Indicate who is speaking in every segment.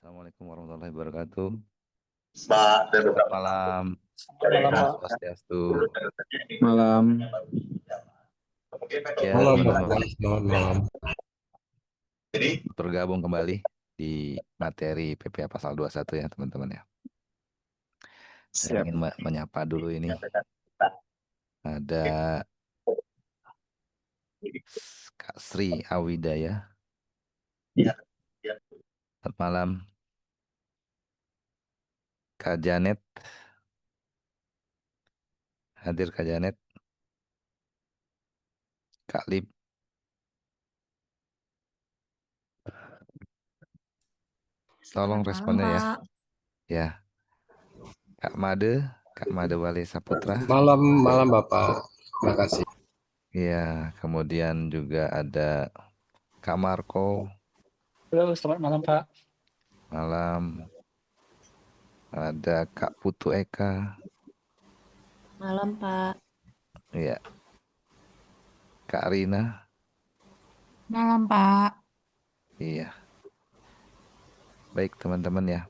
Speaker 1: Assalamualaikum warahmatullahi wabarakatuh.
Speaker 2: Mbak dan
Speaker 1: Selamat
Speaker 2: beberapa
Speaker 1: malam.
Speaker 3: Malam,
Speaker 1: Om
Speaker 3: Pak.
Speaker 1: Swastiastu.
Speaker 3: Malam.
Speaker 1: Ya,
Speaker 3: Malam,
Speaker 1: teman-teman,
Speaker 3: Bapak. Selamat malam.
Speaker 1: bergabung kembali di materi PPA pasal 21 ya, teman-teman ya. Saya
Speaker 3: Siap.
Speaker 1: ingin menyapa dulu ini. Ada Kak Sri Awidaya. Selamat malam. Kak Janet. Hadir Kak Janet. Kak Lip. Tolong
Speaker 4: Selamat malam,
Speaker 1: responnya ya.
Speaker 4: Pak.
Speaker 1: Ya. Kak Made. Kak Made Wali Saputra.
Speaker 3: Malam, Bapak. Terima kasih.
Speaker 1: Ya, kemudian juga ada Kak Marco.
Speaker 5: Halo, selamat malam Pak.
Speaker 1: Malam. Ada Kak Putu Eka.
Speaker 4: Malam, Pak.
Speaker 1: Iya. Kak Rina.
Speaker 4: Malam, Pak.
Speaker 1: Iya. Baik teman-teman ya.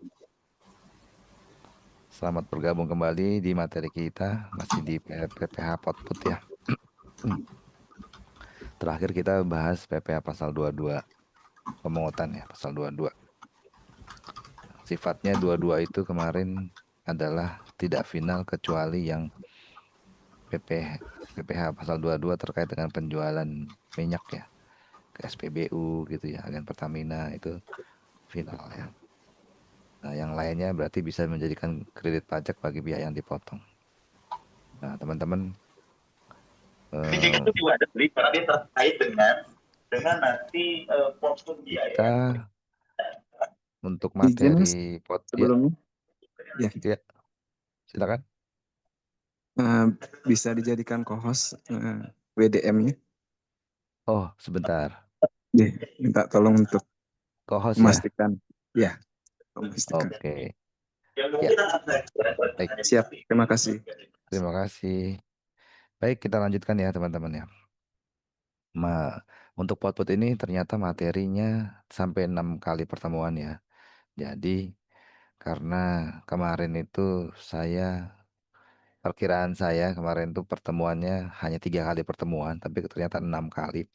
Speaker 1: Selamat bergabung kembali di materi kita. Masih di PPH Potput ya. Terakhir kita bahas PPH pasal 22. Pemungutan ya, pasal 22. Sifatnya 22 itu kemarin adalah tidak final kecuali yang PPH pasal 22 terkait dengan penjualan minyak ya. Ke SPBU gitu ya, agen Pertamina itu final ya. Nah, yang lainnya berarti bisa menjadikan kredit pajak bagi pihak yang dipotong. Nah, teman-teman,
Speaker 2: Ini itu juga ada beli karena dia terkait dengan nanti porsi biaya.
Speaker 1: kita untuk
Speaker 3: Izin
Speaker 1: materi pot ya,
Speaker 3: sebelumnya. Ya,
Speaker 1: ya, silakan.
Speaker 3: bisa dijadikan co-host WDM-nya.
Speaker 1: Oh, sebentar.
Speaker 3: Ya, minta tolong untuk
Speaker 1: Co-host ya.
Speaker 3: memastikan. Ya, memastikan.
Speaker 1: Oke.
Speaker 2: Ya,
Speaker 1: Baik,
Speaker 3: Siap. Terima kasih.
Speaker 1: terima kasih. Baik, kita lanjutkan ya, teman-teman ya. Untuk pot-pot ini ternyata materinya sampai 6 kali pertemuan ya. Jadi, karena kemarin itu perkiraan saya kemarin tuh pertemuannya hanya 3 kali pertemuan, tapi ternyata 6 kali.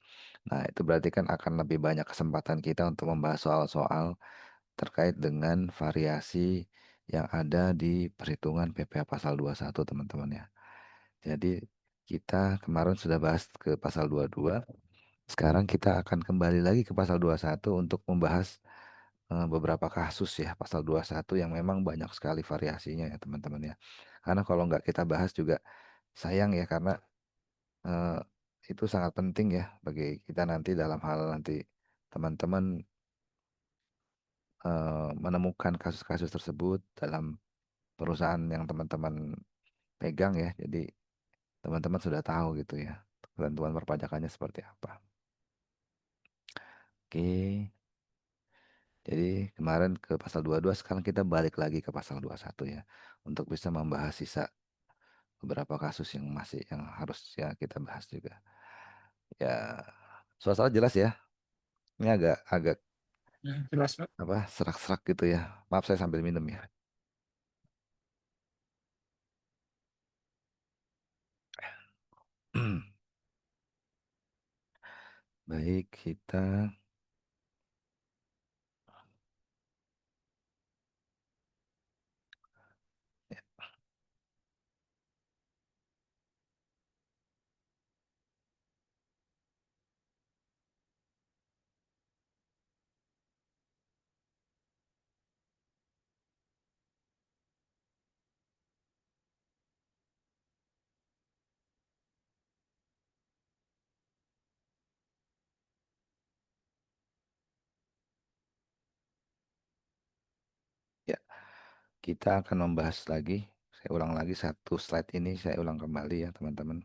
Speaker 1: Nah, itu berarti kan akan lebih banyak kesempatan kita untuk membahas soal-soal terkait dengan variasi yang ada di perhitungan PPh pasal 21, teman-teman ya. Jadi kita kemarin sudah bahas ke pasal 22. Sekarang kita akan kembali lagi ke pasal 21 untuk membahas beberapa kasus ya pasal 21 yang memang banyak sekali variasinya ya, teman-teman ya. Karena kalau nggak kita bahas juga sayang ya, karena eh, itu sangat penting ya bagi kita nanti dalam hal nanti teman-teman menemukan kasus-kasus tersebut dalam perusahaan yang teman-teman pegang ya. Jadi teman-teman sudah tahu gitu ya ketentuan perpajakannya seperti apa. Oke. Jadi kemarin ke pasal 22, sekarang kita balik lagi ke pasal 21 ya. Untuk bisa membahas sisa beberapa kasus yang harus ya kita bahas juga. Ya, suasana jelas ya. Ini agak agak
Speaker 5: Ya, jelas Pak.
Speaker 1: apa serak-serak gitu ya. Maaf saya sambil minum ya. Baik, kita ya, ya, kita akan membahas lagi. Saya ulang lagi satu slide ini, saya ulang kembali ya, teman-teman.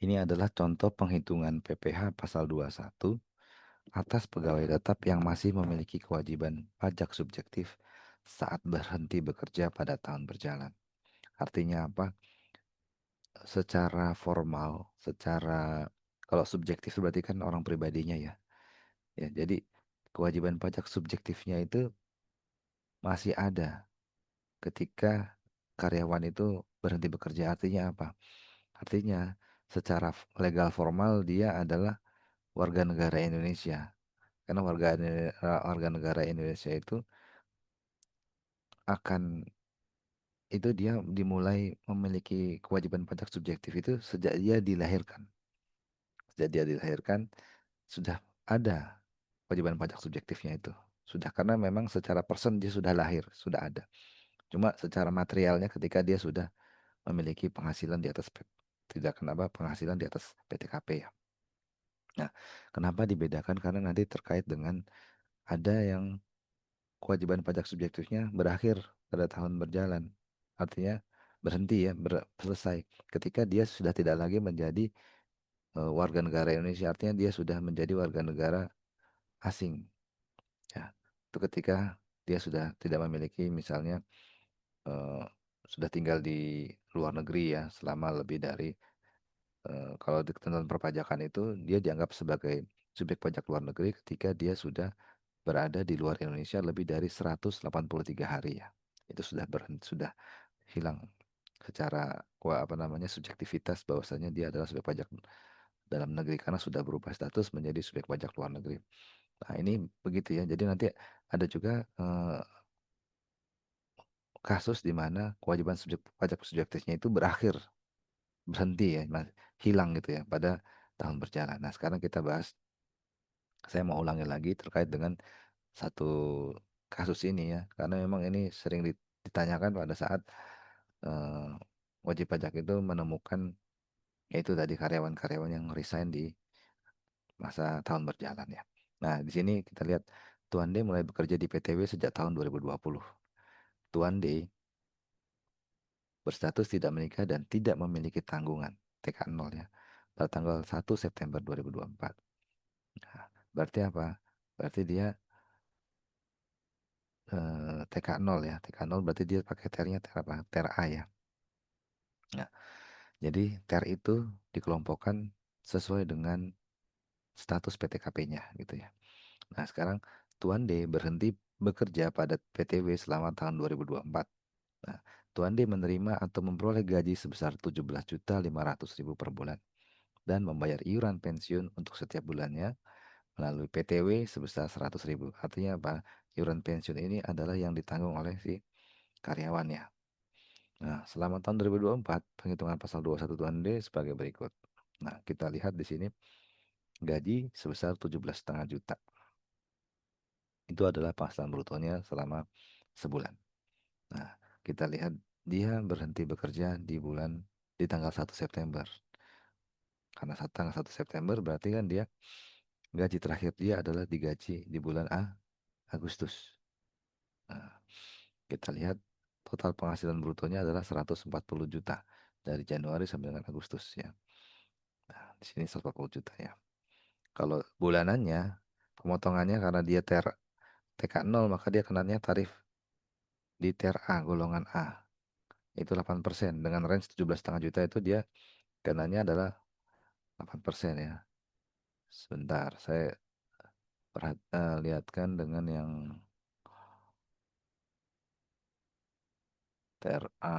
Speaker 1: Ini adalah contoh penghitungan PPh pasal 21 atas pegawai tetap yang masih memiliki kewajiban pajak subjektif saat berhenti bekerja pada tahun berjalan. Artinya apa? Secara formal, secara kalau subjektif berarti kan orang pribadinya ya. Ya, jadi kewajiban pajak subjektifnya itu masih ada ketika karyawan itu berhenti bekerja. Artinya apa? Artinya secara legal formal dia adalah warga negara Indonesia. Karena warga negara Indonesia itu akan itu dia dimulai memiliki kewajiban pajak subjektif itu sejak dia dilahirkan. Sejak dia dilahirkan sudah ada kewajiban pajak subjektifnya itu. Sudah karena memang secara person dia sudah lahir, sudah ada. Cuma secara materialnya ketika dia sudah memiliki penghasilan di atas tidak kenapa penghasilan di atas PTKP ya. Nah, kenapa dibedakan? Karena nanti terkait dengan ada yang kewajiban pajak subjektifnya berakhir pada tahun berjalan. Artinya berhenti ya, selesai. Ketika dia sudah tidak lagi menjadi warga negara Indonesia, artinya dia sudah menjadi warga negara asing. Ya, itu ketika dia sudah tidak memiliki misalnya eh, sudah tinggal di luar negeri ya selama lebih dari kalau di ketentuan perpajakan itu dia dianggap sebagai subjek pajak luar negeri ketika dia sudah berada di luar Indonesia lebih dari 183 hari ya. Itu sudah berhenti, sudah hilang secara apa namanya subjektivitas bahwasanya dia adalah subjek pajak dalam negeri karena sudah berubah status menjadi subjek pajak luar negeri. Nah, ini begitu ya. Jadi nanti ada juga kasus di mana kewajiban pajak subjektifnya itu berakhir, berhenti ya, hilang gitu ya pada tahun berjalan. Nah, sekarang kita bahas, saya mau ulangi lagi terkait dengan satu kasus ini ya, karena memang ini sering ditanyakan pada saat eh, wajib pajak itu menemukan yaitu tadi karyawan-karyawan yang resign di masa tahun berjalan ya. Nah, di sini kita lihat Tuan D mulai bekerja di PTW sejak tahun 2020. Tuan D berstatus tidak menikah dan tidak memiliki tanggungan TK0 ya pada tanggal 1 September 2024. Nah, berarti apa? Berarti dia TK0 ya. TK0 berarti dia pakai ternya ter apa? Ter A ya. Nah, jadi ter itu dikelompokkan sesuai dengan status PTKP-nya gitu ya. Nah, sekarang Tuan D berhenti bekerja pada PTW selama tahun 2024. Nah, Tuan D menerima atau memperoleh gaji sebesar 17.500.000 per bulan dan membayar iuran pensiun untuk setiap bulannya melalui PTW sebesar 100.000. Artinya apa? Iuran pensiun ini adalah yang ditanggung oleh si karyawannya. Nah, selama tahun 2024, penghitungan pasal 21 Tuan D sebagai berikut. Nah, kita lihat di sini gaji sebesar 17,5 juta. Itu adalah penghasilan brutonya selama sebulan. Nah, kita lihat dia berhenti bekerja di tanggal 1 September. Karena tanggal 1 September berarti kan dia gaji terakhir dia adalah digaji di bulan Agustus. Nah, kita lihat total penghasilan brutonya adalah 140 juta dari Januari sampai dengan Agustus ya. Nah, di sini 140 juta ya. Kalau bulanannya pemotongannya karena dia TK0 maka dia kenanya tarif di ter A golongan A itu 8%. Dengan range 17,5 juta itu dia kenanya adalah 8% ya. Sebentar, saya lihatkan dengan yang ter A.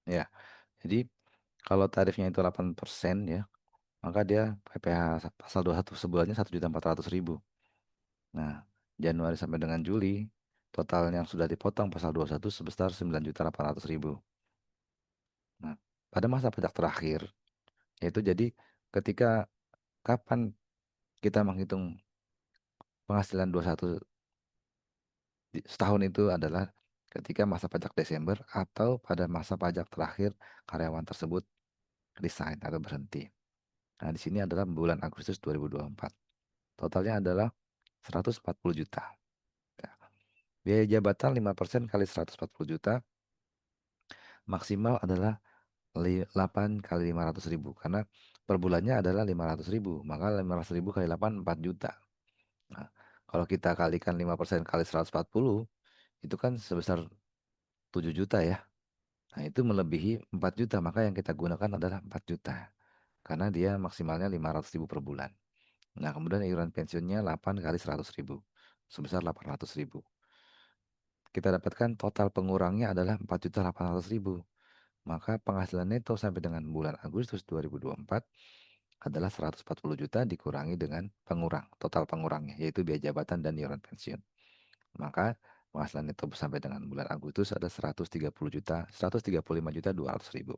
Speaker 1: Ya, jadi kalau tarifnya itu 8% ya, maka dia PPh pasal 21 sebulannya 1.400.000. Nah, Januari sampai dengan Juli, total yang sudah dipotong pasal 21 sebesar 9.800.000. Nah, pada masa pajak terakhir, yaitu jadi ketika kapan kita menghitung penghasilan 21 Setahun itu adalah ketika masa pajak Desember atau pada masa pajak terakhir karyawan tersebut resign atau berhenti. Nah, di sini adalah bulan Agustus 2024. Totalnya adalah 140 juta. Ya. Biaya jabatan 5% kali 140 juta maksimal adalah 8 kali 500 ribu. Karena per bulannya adalah 500 ribu. Maka 500 ribu kali 8, 4 juta. Nah, kalau kita kalikan 5% kali 140, itu kan sebesar 7 juta ya. Nah, itu melebihi 4 juta. Maka yang kita gunakan adalah 4 juta. Karena dia maksimalnya 500 ribu per bulan. Nah, kemudian iuran pensiunnya 8 kali 100 ribu. Sebesar 800 ribu. Kita dapatkan total pengurangnya adalah 4.800.000. Maka penghasilan neto sampai dengan bulan Agustus 2024 adalah 140 juta dikurangi dengan total pengurangnya, yaitu biaya jabatan dan iuran pensiun. Maka penghasilan neto sampai dengan bulan Agustus ada 130 juta, 135 juta 200 ribu.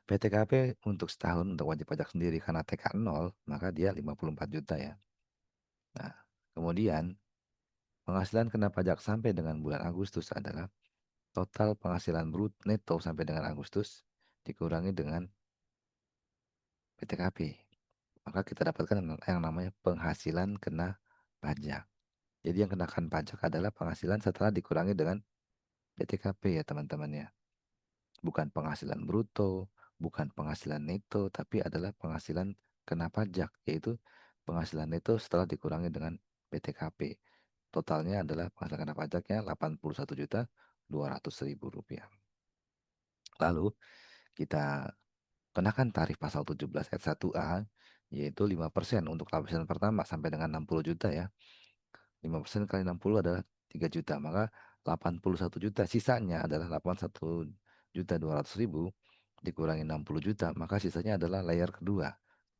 Speaker 1: PTKP untuk setahun untuk wajib pajak sendiri karena TK 0, maka dia 54 juta ya. Nah, kemudian penghasilan kena pajak sampai dengan bulan Agustus adalah total penghasilan neto sampai dengan Agustus dikurangi dengan PTKP. Maka kita dapatkan yang namanya penghasilan kena pajak. Jadi yang kenakan pajak adalah penghasilan setelah dikurangi dengan PTKP ya teman-teman ya. Bukan penghasilan bruto, bukan penghasilan neto, tapi adalah penghasilan kena pajak, yaitu penghasilan neto setelah dikurangi dengan PTKP. Totalnya adalah penghasilan kena pajaknya 81.200.000 rupiah. Lalu kita kenakan tarif pasal 17 ayat 1A, yaitu 5% untuk lapisan pertama sampai dengan 60 juta ya. 5% kali 60 adalah 3 juta, maka 81 juta, sisanya adalah 81.200.000 dikurangi 60 juta, maka sisanya adalah layer kedua,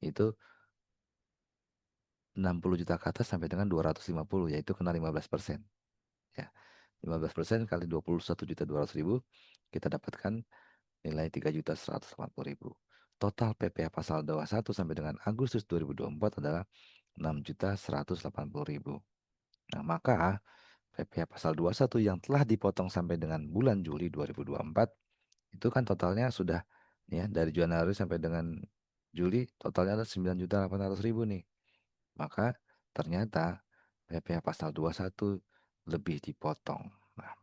Speaker 1: yaitu 60 juta ke atas sampai dengan 250, yaitu kena 15%. Ya, 15% kali 21.200.000, kita dapatkan nilai 3.180.000. Total PPh pasal 21 sampai dengan Agustus 2024 adalah 6.180.000. Nah, maka PPh pasal 21 yang telah dipotong sampai dengan bulan Juli 2024 itu kan totalnya sudah ya dari Januari sampai dengan Juli totalnya ada 9.800.000 nih. Maka ternyata PPh pasal 21 lebih dipotong. Nah,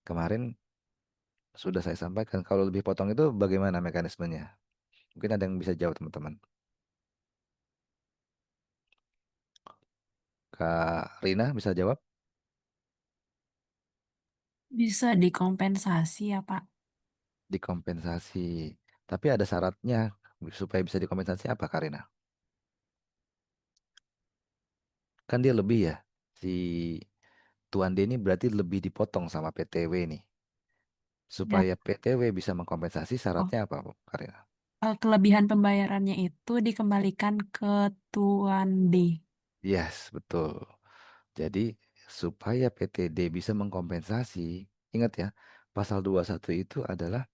Speaker 1: kemarin sudah saya sampaikan kalau lebih potong itu bagaimana mekanismenya? Mungkin ada yang bisa jawab teman-teman. Kak Rina bisa jawab?
Speaker 4: Bisa dikompensasi ya, Pak?
Speaker 1: Dikompensasi. Tapi ada syaratnya supaya bisa dikompensasi apa Kak Rina? Kan dia lebih ya. Si Tuan D ini berarti lebih dipotong sama PTW nih.
Speaker 4: Ya.
Speaker 1: Supaya PTW bisa mengkompensasi
Speaker 4: Oh,
Speaker 1: syaratnya apa Kak Rina?
Speaker 4: kelebihan pembayarannya itu dikembalikan ke Tuan D.
Speaker 1: Yes, betul. Jadi supaya PTD bisa mengkompensasi, ingat ya, pasal 21 itu adalah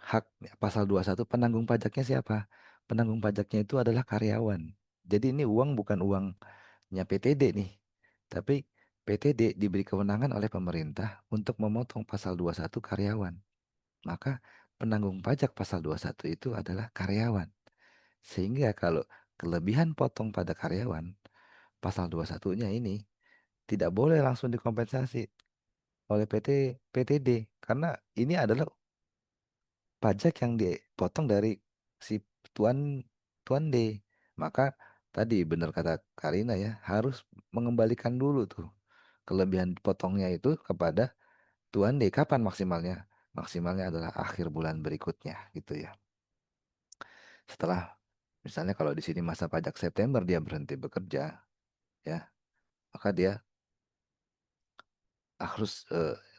Speaker 1: hak pasal 21 penanggung pajaknya siapa? Penanggung pajaknya itu adalah karyawan. Jadi ini uang bukan uangnya PTD nih. Tapi PTD diberi kewenangan oleh pemerintah untuk memotong pasal 21 karyawan. Maka penanggung pajak pasal 21 itu adalah karyawan. Sehingga kalau kelebihan potong pada karyawan, pasal 21-nya ini tidak boleh langsung dikompensasi oleh PTD karena ini adalah pajak yang dipotong dari si tuan tuan D. Maka tadi benar kata Karina ya, harus mengembalikan dulu tuh kelebihan potongnya itu kepada tuan D. Kapan maksimalnya? Maksimalnya adalah akhir bulan berikutnya gitu ya. Setelah misalnya kalau di sini masa pajak September dia berhenti bekerja ya, maka dia harus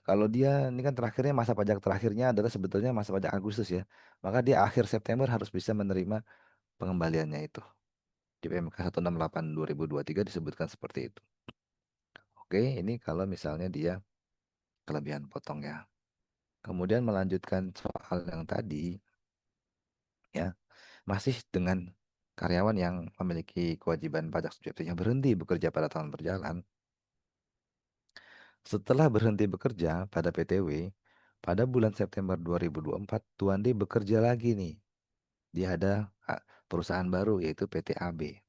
Speaker 1: kalau dia ini kan terakhirnya masa pajak terakhirnya adalah sebetulnya masa pajak Agustus ya. Maka dia akhir September harus bisa menerima pengembaliannya itu. Di PMK 168 2023 disebutkan seperti itu. Oke, ini kalau misalnya dia kelebihan potong ya. Kemudian melanjutkan soal yang tadi ya, masih dengan karyawan yang memiliki kewajiban pajak subjektifnya berhenti bekerja pada tahun berjalan, setelah berhenti bekerja pada PTW, pada bulan September 2024, Tuan D bekerja lagi nih. Dia ada perusahaan baru yaitu PT AB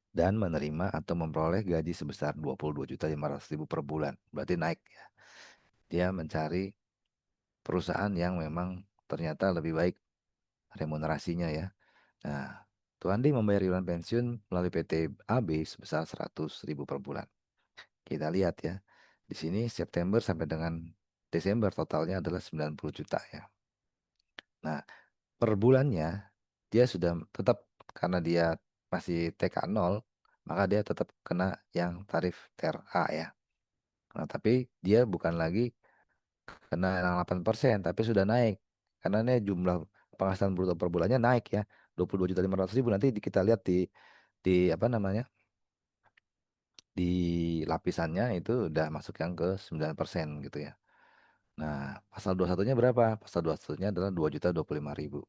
Speaker 1: dan menerima atau memperoleh gaji sebesar 22.500.000 per bulan. Berarti naik ya. Dia mencari perusahaan yang memang ternyata lebih baik remunerasinya ya. Nah, Tuan D membayar iuran pensiun melalui PT AB sebesar 100.000 per bulan. Kita lihat ya. Di sini September sampai dengan Desember totalnya adalah 90 juta ya. Nah, per bulannya dia sudah tetap, karena dia masih TK 0, maka dia tetap kena yang tarif TRA ya. Nah, tapi dia bukan lagi kena yang 8%, tapi sudah naik. Karena ini jumlah penghasilan bruto per bulannya naik ya. 22.500.000 nanti kita lihat di apa namanya? Di lapisannya itu udah masuk yang ke 9% gitu ya. Nah, pasal 21-nya berapa? Pasal 21-nya adalah 2.025.000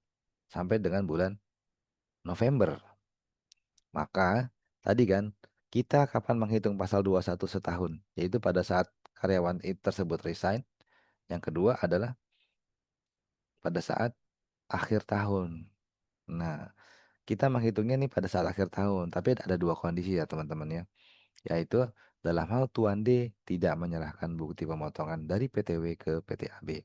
Speaker 1: sampai dengan bulan November. Maka tadi kan kita kapan menghitung pasal 21 setahun? Yaitu pada saat karyawan itu tersebut resign. Yang kedua adalah pada saat akhir tahun. Nah, kita menghitungnya nih pada saat akhir tahun. Tapi ada dua kondisi ya teman-teman ya. Yaitu dalam hal Tuan D tidak menyerahkan bukti pemotongan dari PTW ke PT AB.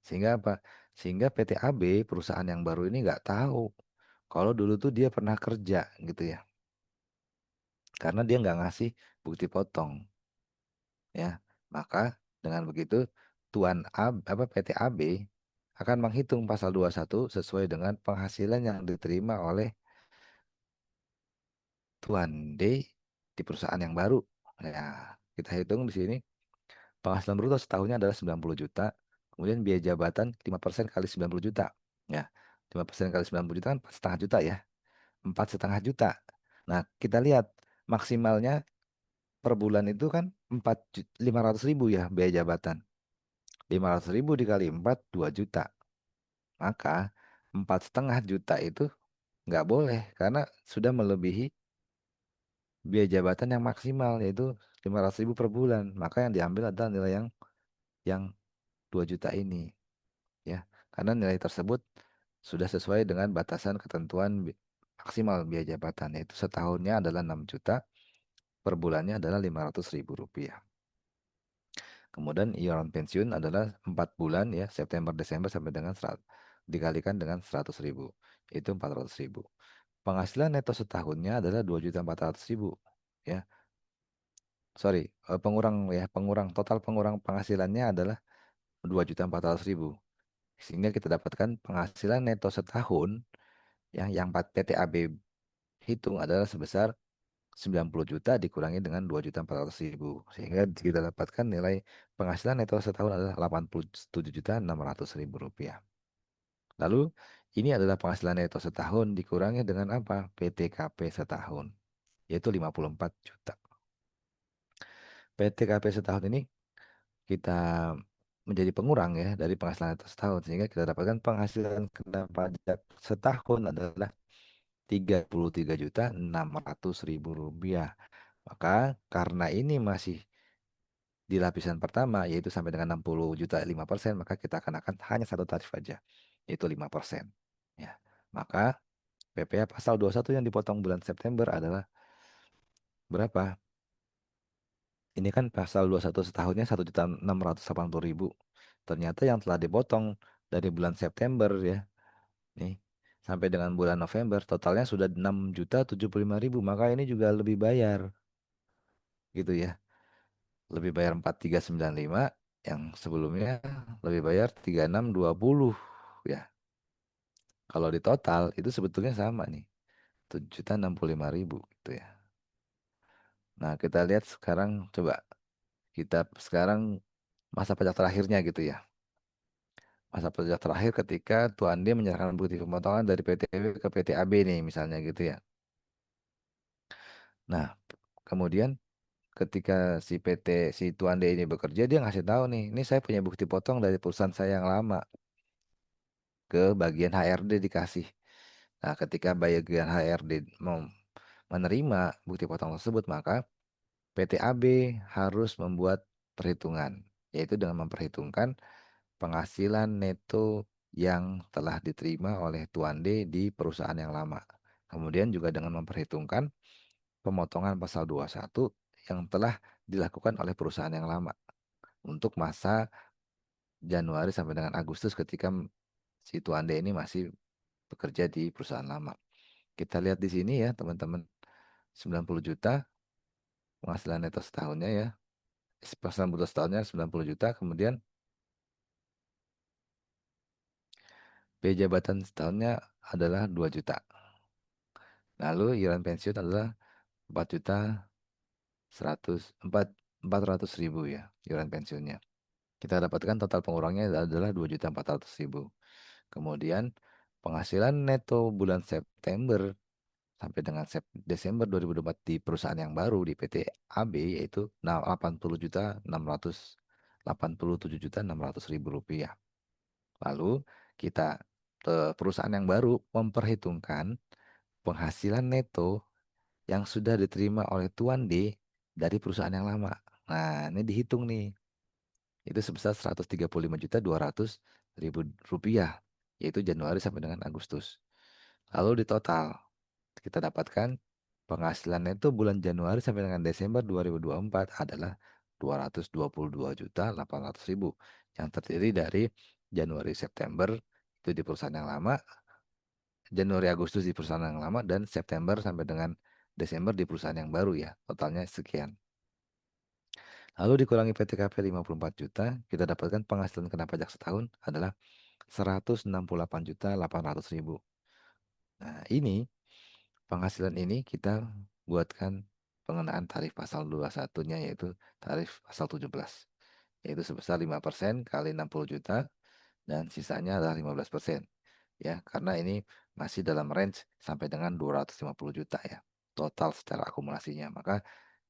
Speaker 1: Sehingga apa? Sehingga PT AB perusahaan yang baru ini nggak tahu kalau dulu tuh dia pernah kerja gitu ya. Karena dia nggak ngasih bukti potong. Ya, maka dengan begitu Tuan PT AB akan menghitung pasal 21 sesuai dengan penghasilan yang diterima oleh Tuan D di perusahaan yang baru. Ya, kita hitung di sini penghasilan bruto setahunnya adalah 90 juta. Kemudian biaya jabatan 5% kali 90 juta. Ya, 5% kali 90 juta kan 4,5 juta ya. 4,5 juta. Nah, kita lihat maksimalnya per bulan itu kan 500.000 ya biaya jabatan. 500.000 dikali 4, 2 juta. Maka 4,5 juta itu nggak boleh karena sudah melebihi biaya jabatan yang maksimal yaitu 500.000 per bulan. Maka yang diambil adalah nilai yang 2 juta ini ya. Karena nilai tersebut sudah sesuai dengan batasan ketentuan maksimal biaya jabatan yaitu setahunnya adalah 6 juta, per bulannya adalah 500.000 rupiah. Kemudian iuran pensiun adalah 4 bulan ya, September Desember sampai dengan dikalikan dengan 100.000. Itu 400.000. Penghasilan neto setahunnya adalah 2.400.000 ya. Sorry, total pengurang penghasilannya adalah 2.400.000. Sehingga kita dapatkan penghasilan neto setahun yang PT AB hitung adalah sebesar 90 juta dikurangi dengan 2.400.000. Sehingga kita dapatkan nilai penghasilan neto setahun adalah 87.600.000 rupiah. Lalu ini adalah penghasilan neto setahun dikurangi dengan apa? PTKP setahun, yaitu 54 juta. PTKP setahun ini kita menjadi pengurang ya dari penghasilan neto setahun. Sehingga kita dapatkan penghasilan kena pajak setahun adalah 33.600.000 rupiah. Maka karena ini masih di lapisan pertama yaitu sampai dengan 60 juta 5%, maka kita kenakan hanya satu tarif aja yaitu 5%. Ya. Maka PPh pasal 21 yang dipotong bulan September adalah berapa? Ini kan pasal 21 setahunnya 1.680.000. Ternyata yang telah dipotong dari bulan September ya, nih sampai dengan bulan November totalnya sudah 6.075.000. Maka ini juga lebih bayar gitu ya. Lebih bayar 4.395, yang sebelumnya lebih bayar 3620 ya. Kalau di total itu sebetulnya sama nih, 7.065.000 gitu ya. Nah, kita lihat sekarang, coba kita sekarang masa pajak terakhirnya gitu ya. Masa pajak terakhir ketika Tuan D menyerahkan bukti pemotongan dari PTW ke PT AB nih misalnya gitu ya. Nah, kemudian ketika si Tuan D ini bekerja, dia ngasih tahu nih, ini saya punya bukti potong dari perusahaan saya yang lama, ke bagian HRD dikasih. Nah, ketika bagian HRD menerima bukti potong tersebut, maka PT AB harus membuat perhitungan, yaitu dengan memperhitungkan penghasilan neto yang telah diterima oleh Tuan D di perusahaan yang lama. Kemudian juga dengan memperhitungkan pemotongan pasal 21 yang telah dilakukan oleh perusahaan yang lama untuk masa Januari sampai dengan Agustus ketika si Tuan D ini masih bekerja di perusahaan lama. Kita lihat di sini ya teman-teman, 90 juta penghasilan neto setahunnya ya. Penghasilan bruto setahunnya 90 juta, kemudian biaya jabatan setahunnya adalah 2 juta. Lalu iuran pensiun adalah 4 juta 400 ribu ya iuran pensiunnya. Kita dapatkan total pengurangnya adalah 2.400.000. Kemudian penghasilan neto bulan September sampai dengan Desember 2024 di perusahaan yang baru di PT AB yaitu 87.600.000 rupiah. Lalu kita perusahaan yang baru memperhitungkan penghasilan neto yang sudah diterima oleh Tuan D dari perusahaan yang lama. Nah, ini dihitung nih. Itu sebesar 135.200.000 rupiah, yaitu Januari sampai dengan Agustus. Lalu di total, kita dapatkan penghasilan neto bulan Januari sampai dengan Desember 2024 adalah 222.800.000 yang terdiri dari Januari September itu di perusahaan yang lama, Januari Agustus di perusahaan yang lama, dan September sampai dengan Desember di perusahaan yang baru ya. Totalnya sekian. Lalu dikurangi PTKP 54 juta, kita dapatkan penghasilan kena pajak setahun adalah 168.800.000. Nah, ini penghasilan ini kita buatkan pengenaan tarif pasal 21-nya yaitu tarif pasal 17. Yaitu sebesar 5% kali 60 juta dan sisanya adalah 15%. Ya, karena ini masih dalam range sampai dengan 250 juta ya. Total secara akumulasinya. Maka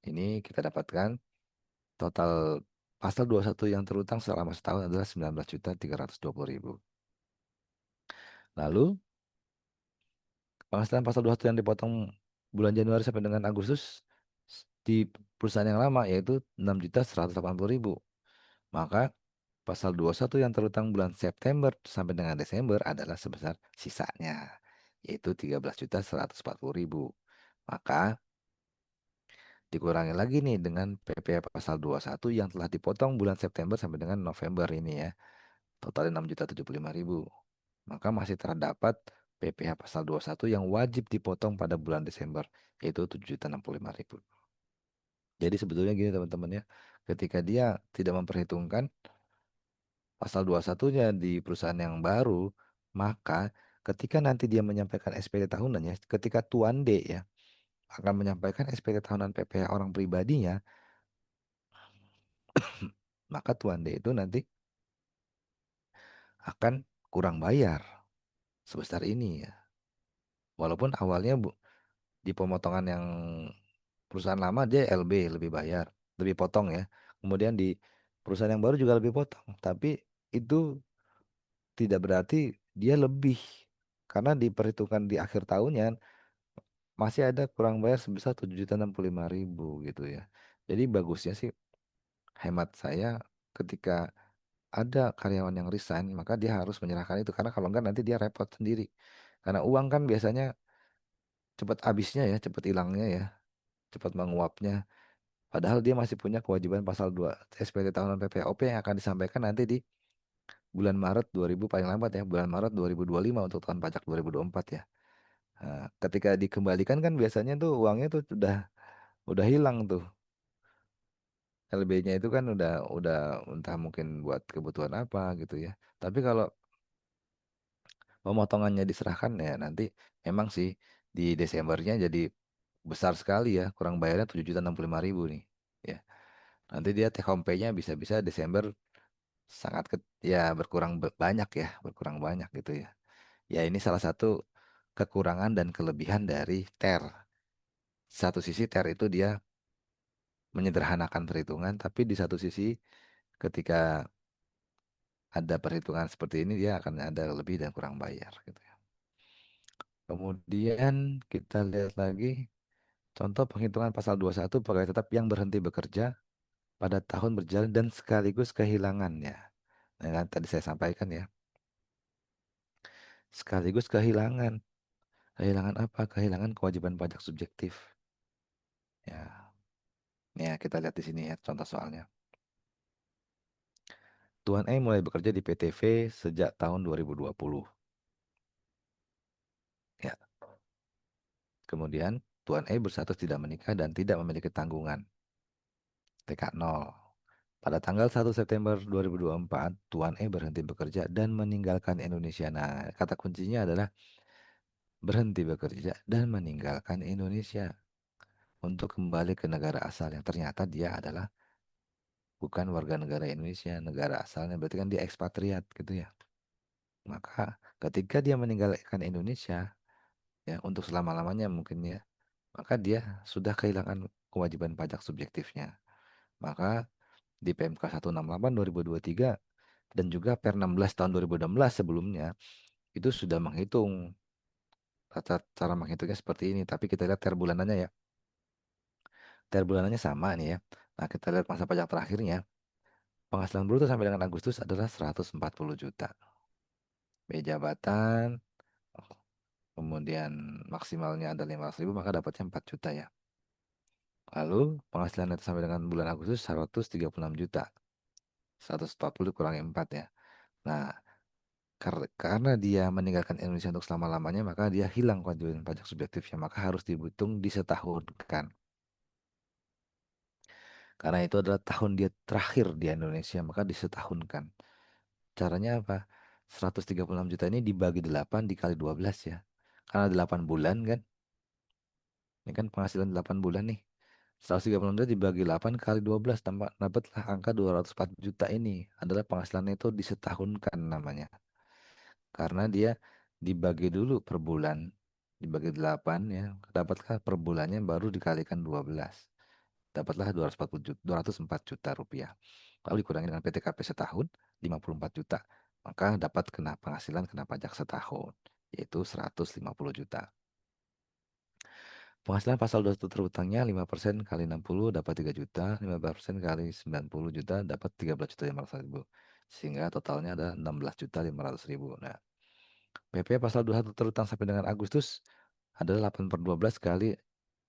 Speaker 1: ini kita dapatkan total pasal 21 yang terutang selama setahun adalah 19.320.000. Lalu penghasilan pasal 21 yang dipotong bulan Januari sampai dengan Agustus di perusahaan yang lama yaitu 6.180.000. Maka pasal 21 yang terutang bulan September sampai dengan Desember adalah sebesar sisanya yaitu 13.140.000. Maka dikurangi lagi nih dengan PPh pasal 21 yang telah dipotong bulan September sampai dengan November ini ya. Totalnya 6.075.000. Maka masih terdapat PPh pasal 21 yang wajib dipotong pada bulan Desember yaitu 7.065.000. Jadi sebetulnya gini teman-teman ya, ketika dia tidak memperhitungkan pasal 21-nya di perusahaan yang baru, maka ketika nanti dia menyampaikan SPT tahunannya, ketika Tuan D ya akan menyampaikan SPT tahunan PPh orang pribadinya, maka Tuan D itu nanti akan kurang bayar sebesar ini ya. Walaupun awalnya di pemotongan yang perusahaan lama dia LB lebih bayar, lebih potong ya. Kemudian di perusahaan yang baru juga lebih potong, tapi itu tidak berarti dia lebih karena diperhitungkan di akhir tahunnya masih ada kurang bayar sebesar 7.065.000 gitu ya. Jadi bagusnya sih hemat saya ketika ada karyawan yang resign maka dia harus menyerahkan itu karena kalau enggak nanti dia repot sendiri. Karena uang kan biasanya cepat habisnya ya, cepat hilangnya ya, cepat menguapnya. Padahal dia masih punya kewajiban pasal 2 SPT tahunan PPOP yang akan disampaikan nanti di bulan Maret 2000 paling lambat ya, bulan Maret 2025 untuk tahun pajak 2024 ya. Nah, ketika dikembalikan kan biasanya tuh uangnya tuh udah hilang tuh. LB-nya itu kan udah entah mungkin buat kebutuhan apa gitu ya. Tapi kalau pemotongannya diserahkan ya nanti memang sih di Desembernya jadi besar sekali ya, kurang bayarnya 7.065.000 nih. Ya. Nanti dia take home pay-nya bisa-bisa Desember sangat ya berkurang banyak ya, berkurang banyak gitu ya. Ya ini salah satu kekurangan dan kelebihan dari TER. Satu sisi TER itu dia menyederhanakan perhitungan, tapi di satu sisi ketika ada perhitungan seperti ini dia akan ada lebih dan kurang bayar gitu ya. Kemudian kita lihat lagi contoh penghitungan pasal 21 pegawai tetap yang berhenti bekerja pada tahun berjalan dan sekaligus kehilangannya. Nah, kan tadi saya sampaikan ya, sekaligus kehilangan. Kehilangan apa? Kehilangan kewajiban pajak subjektif. Ya, ya kita lihat di sini ya contoh soalnya. Tuan E mulai bekerja di PTV sejak tahun 2020. Ya, kemudian Tuan E berstatus tidak menikah dan tidak memiliki tanggungan. TK 0. Pada tanggal 1 September 2024, Tuan E berhenti bekerja dan meninggalkan Indonesia. Nah, kata kuncinya adalah berhenti bekerja dan meninggalkan Indonesia untuk kembali ke negara asal yang ternyata dia adalah bukan warga negara Indonesia, negara asalnya berarti kan dia ekspatriat gitu ya. Maka ketika dia meninggalkan Indonesia ya untuk selama-lamanya mungkin ya, maka dia sudah kehilangan kewajiban pajak subjektifnya. Maka di PMK 168 2023 dan juga Per 16 tahun 2016 sebelumnya itu sudah menghitung cara menghitungnya seperti ini. Tapi kita lihat ter bulanannya ya. Ter bulanannya sama nih ya. Nah, kita lihat masa pajak terakhirnya. Penghasilan bruto sampai dengan Agustus adalah 140 juta. Biaya jabatan, kemudian maksimalnya ada 500.000 maka dapatnya 4 juta ya. Lalu penghasilan neto sampai dengan bulan Agustus 136 juta. 140 kurangi 4 ya. Nah, karena dia meninggalkan Indonesia untuk selama-lamanya, maka dia hilang kewajiban pajak subjektifnya, maka harus dihitung disetahunkan. Karena itu adalah tahun dia terakhir di Indonesia, maka disetahunkan. Caranya apa? 136 juta ini dibagi 8 dikali 12 ya. Karena 8 bulan kan. Ini kan penghasilan 8 bulan nih. 136 juta dibagi 8 kali 12 tambah dapatlah angka 204 juta ini adalah penghasilan itu disetahunkan namanya. Karena dia dibagi dulu per bulan, dibagi 8 ya, dapatlah per bulannya baru dikalikan 12. Dapatlah 240 juta, 204 juta rupiah. Lalu dikurangi dengan PTKP setahun 54 juta. Maka dapat kena penghasilan kena pajak setahun yaitu 150 juta. Penghasilan pasal 21 terhutangnya 5% kali 60 dapat 3 juta, 15% kali 90 juta dapat 13 juta 500 ribu. Sehingga totalnya ada 16 juta 500 ribu. Nah, PP pasal 21 terhutang sampai dengan Agustus adalah 8 per 12 kali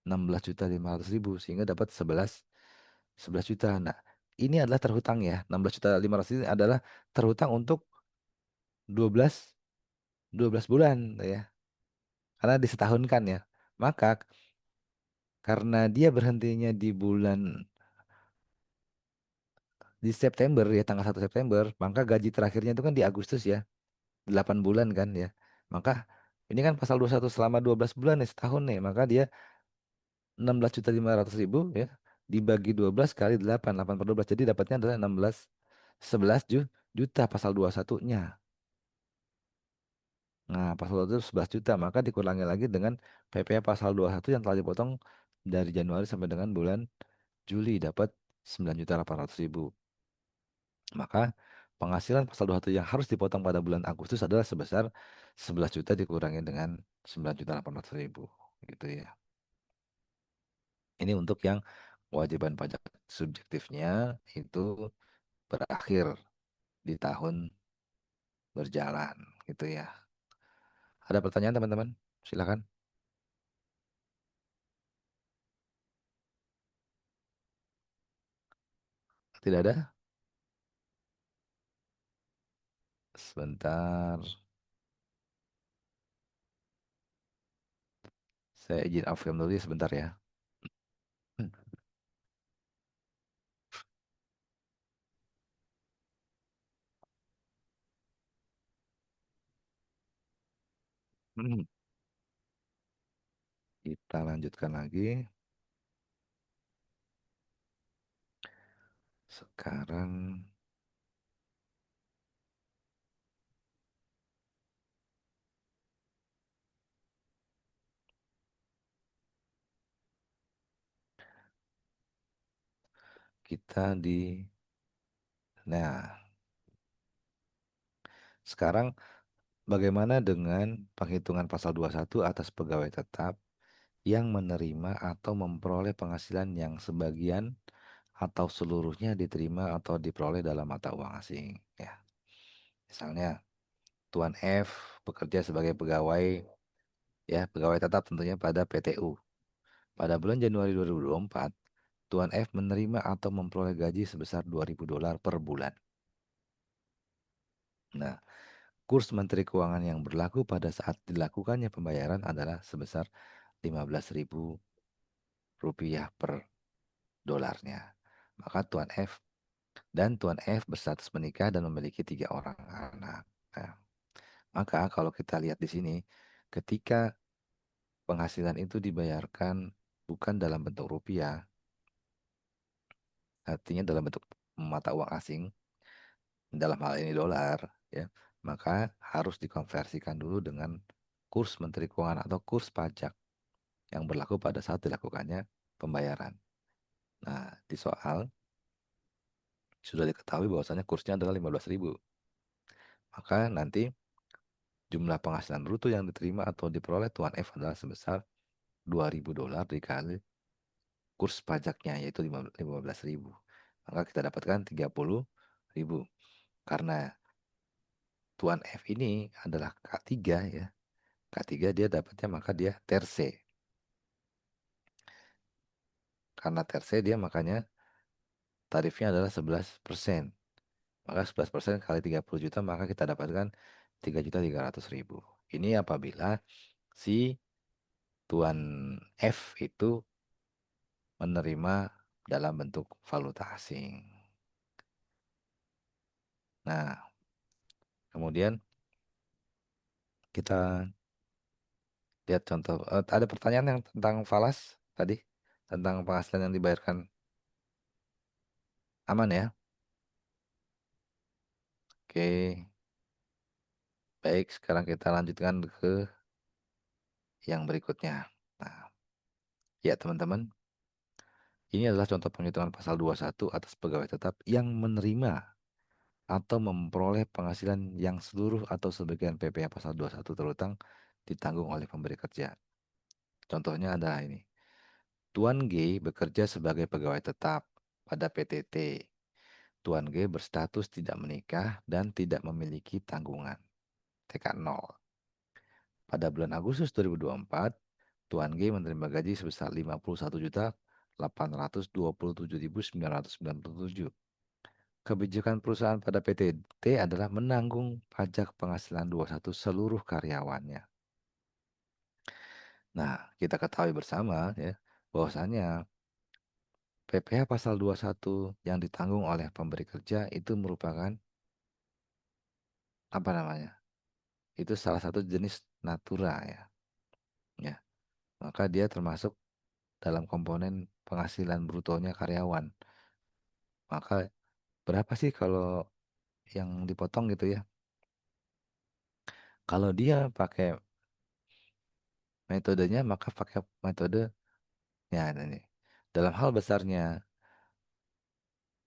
Speaker 1: 16 juta 500 ribu. Sehingga dapat 11 juta. Nah, ini adalah terhutang ya. 16 juta 500 ini adalah terhutang untuk 12 12 bulan ya. Karena disetahunkan ya. Maka karena dia berhentinya di September ya tanggal 1 September, maka gaji terakhirnya itu kan di Agustus ya, 8 bulan kan ya. Maka ini kan pasal 21 selama 12 bulan nih setahun nih, maka dia 16.500.000 ya dibagi 12 kali 8, 8 per 12 jadi dapatnya adalah 11 juta pasal 21-nya. Nah, pasal 21 itu 11 juta, maka dikurangi lagi dengan PP pasal 21 yang telah dipotong dari Januari sampai dengan bulan Juli dapat 9.800.000. Maka penghasilan pasal 21 yang harus dipotong pada bulan Agustus adalah sebesar 11 juta dikurangi dengan 9.800.000 gitu ya. Ini untuk yang kewajiban pajak subjektifnya itu berakhir di tahun berjalan gitu ya. Ada pertanyaan teman-teman? Silakan. Tidak ada? Sebentar. Saya izin off cam dulu ya sebentar ya. Kita lanjutkan lagi. Sekarang kita Nah, sekarang bagaimana dengan penghitungan pasal 21 atas pegawai tetap yang menerima atau memperoleh penghasilan yang sebagian atau seluruhnya diterima atau diperoleh dalam mata uang asing, ya. Misalnya, Tuan F bekerja sebagai pegawai, ya, pegawai tetap tentunya pada PTU. Pada bulan Januari 2024, Tuan F menerima atau memperoleh gaji sebesar $2.000 per bulan. Nah, kurs Menteri Keuangan yang berlaku pada saat dilakukannya pembayaran adalah sebesar Rp15.000 per dolarnya. Maka Tuan F berstatus menikah dan memiliki 3 orang anak. Nah, maka kalau kita lihat di sini, ketika penghasilan itu dibayarkan bukan dalam bentuk rupiah, artinya dalam bentuk mata uang asing, dalam hal ini dolar, ya, maka harus dikonversikan dulu dengan kurs Menteri Keuangan atau kurs pajak yang berlaku pada saat dilakukannya pembayaran. Nah, di soal sudah diketahui bahwasanya kursnya adalah 15.000. Maka nanti jumlah penghasilan bruto yang diterima atau diperoleh Tuan F adalah sebesar $2.000 dikali kurs pajaknya, yaitu 15.000. Maka kita dapatkan 30.000. Karena Tuan F ini adalah K3, ya. K3 dia dapatnya, maka dia terse. Karena terse dia makanya tarifnya adalah 11%. Maka 11% kali 30 juta, maka kita dapatkan 3.300.000. Ini apabila si Tuan F itu menerima dalam bentuk valuta asing. Nah, kemudian kita lihat contoh. Ada pertanyaan yang tentang falas tadi, tentang penghasilan yang dibayarkan, aman ya? Oke, baik. Sekarang kita lanjutkan ke yang berikutnya. Nah, ya teman-teman, ini adalah contoh penghitungan pasal 21 atas pegawai tetap yang menerima atau memperoleh penghasilan yang seluruh atau sebagian PPh pasal 21 terutang ditanggung oleh pemberi kerja. Contohnya adalah ini. Tuan G bekerja sebagai pegawai tetap pada PTT. Tuan G berstatus tidak menikah dan tidak memiliki tanggungan. TK 0. Pada bulan Agustus 2024, Tuan G menerima gaji sebesar 51.827.997. Kebijakan perusahaan pada PTT adalah menanggung pajak penghasilan 21 seluruh karyawannya. Nah, kita ketahui bersama, ya, bahwasanya PPh pasal 21 yang ditanggung oleh pemberi kerja itu merupakan apa namanya? Itu salah satu jenis natura, ya. Ya, maka dia termasuk dalam komponen penghasilan brutonya karyawan. Maka berapa sih kalau yang dipotong gitu ya? Kalau dia pakai metodenya, maka pakai metode, ya ini. Dalam hal besarnya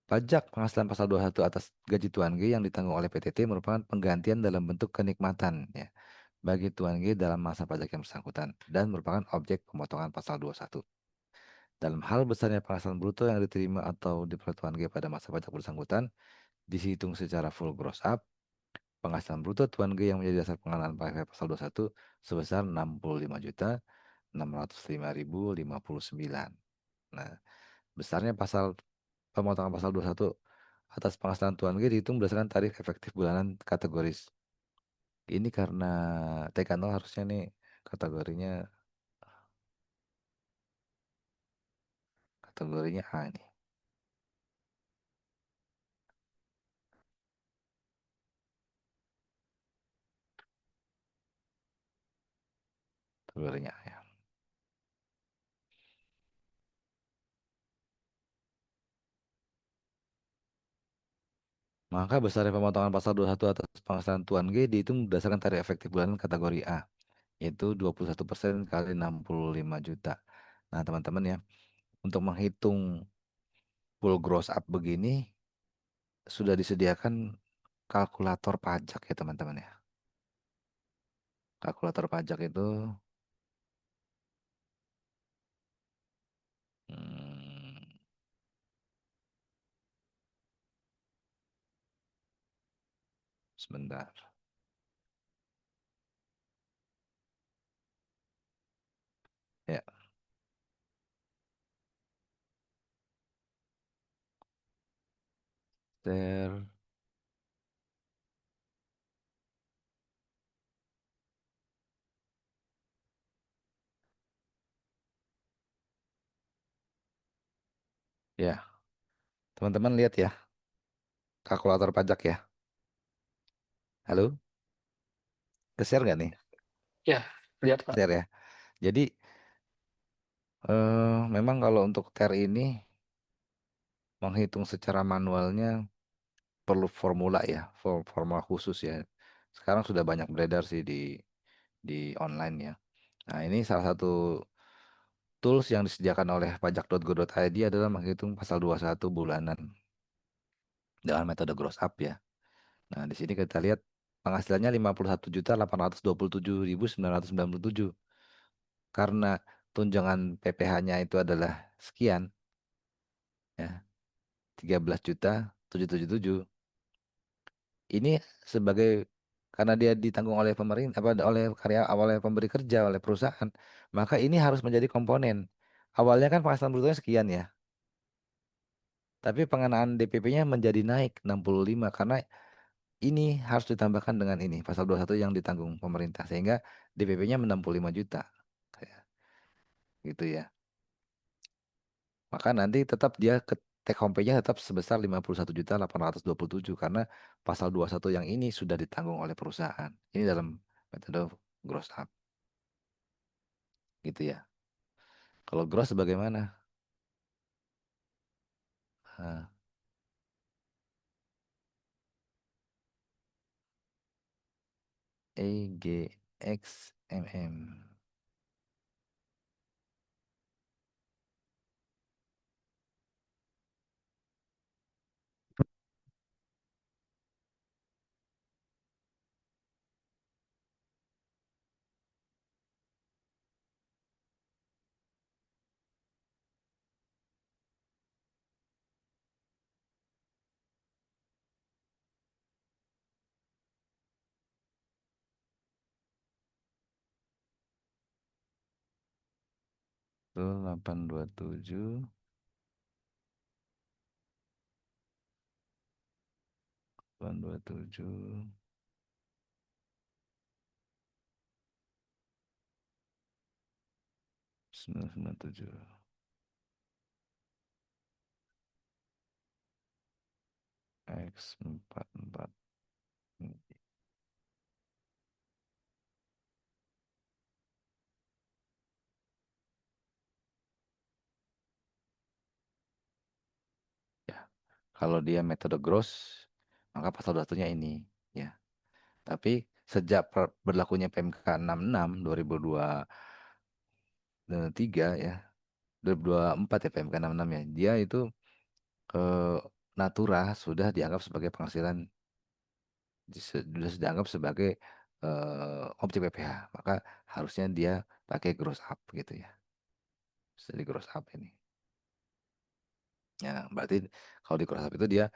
Speaker 1: pajak penghasilan pasal 21 atas gaji Tuan G yang ditanggung oleh PTT merupakan penggantian dalam bentuk kenikmatan, ya, bagi Tuan G dalam masa pajak yang bersangkutan dan merupakan objek pemotongan pasal 21. Dalam hal besarnya penghasilan bruto yang diterima atau diperoleh Tuan G pada masa pajak bersangkutan dihitung secara full gross up, penghasilan bruto Tuan G yang menjadi dasar pengenalan pajak pasal 21 sebesar 65.605.059. Nah, besarnya pemotongan pasal 21 atas penghasilan Tuan G dihitung berdasarkan tarif efektif bulanan kategoris. Ini karena TK 0 harusnya nih kategorinya A ini. Kategorinya A, ya. Maka besarnya pemotongan pasal 21 atas penghasilan Tuan G dihitung berdasarkan tarif efektif bulanan kategori A, yaitu 21% kali 65 juta. Nah, teman-teman, ya, untuk menghitung full gross up begini sudah disediakan kalkulator pajak, ya teman-teman, ya. Kalkulator pajak itu hmm, sebentar. Ya, share. Ya, teman-teman lihat ya, kalkulator pajak ya. Halo, ke-share nggak nih?
Speaker 5: Ya, lihat Pak.
Speaker 1: Share ya. Jadi memang kalau untuk TER ini menghitung secara manualnya perlu formula ya, formula khusus ya. Sekarang sudah banyak beredar sih di online ya. Nah, ini salah satu tools yang disediakan oleh pajak.go.id adalah menghitung pasal 21 bulanan dengan metode gross up ya. Nah, di sini kita lihat penghasilannya 51.827.997. Karena tunjangan PPh-nya itu adalah sekian ya, 13.777. Ini sebagai karena dia ditanggung oleh pemerintah apa oleh karya oleh pemberi kerja oleh perusahaan, maka ini harus menjadi komponen. Awalnya kan penghasilan brutonya sekian ya, tapi pengenaan DPP-nya menjadi naik 65 karena ini harus ditambahkan dengan ini pasal 21 yang ditanggung pemerintah sehingga DPP-nya 65 juta. Kayak gitu ya. Maka nanti tetap dia ke take home pay-nya tetap sebesar 51.827 karena pasal 21 yang ini sudah ditanggung oleh perusahaan. Ini dalam metode gross up gitu ya. Kalau gross bagaimana? Nah, EGXMM 827 827 997 X44. Ya. Kalau dia metode gross, maka pasal 21-nya ini ya. Tapi sejak berlakunya PMK 66 2023 ya, 2024 ya PMK 66 ya. Dia itu eh, natura sudah dianggap sebagai penghasilan sudah dianggap sebagai objek PPh. Maka harusnya dia pakai gross up gitu ya. Jadi gross up ini. Ya, berarti kalau di gross up itu dia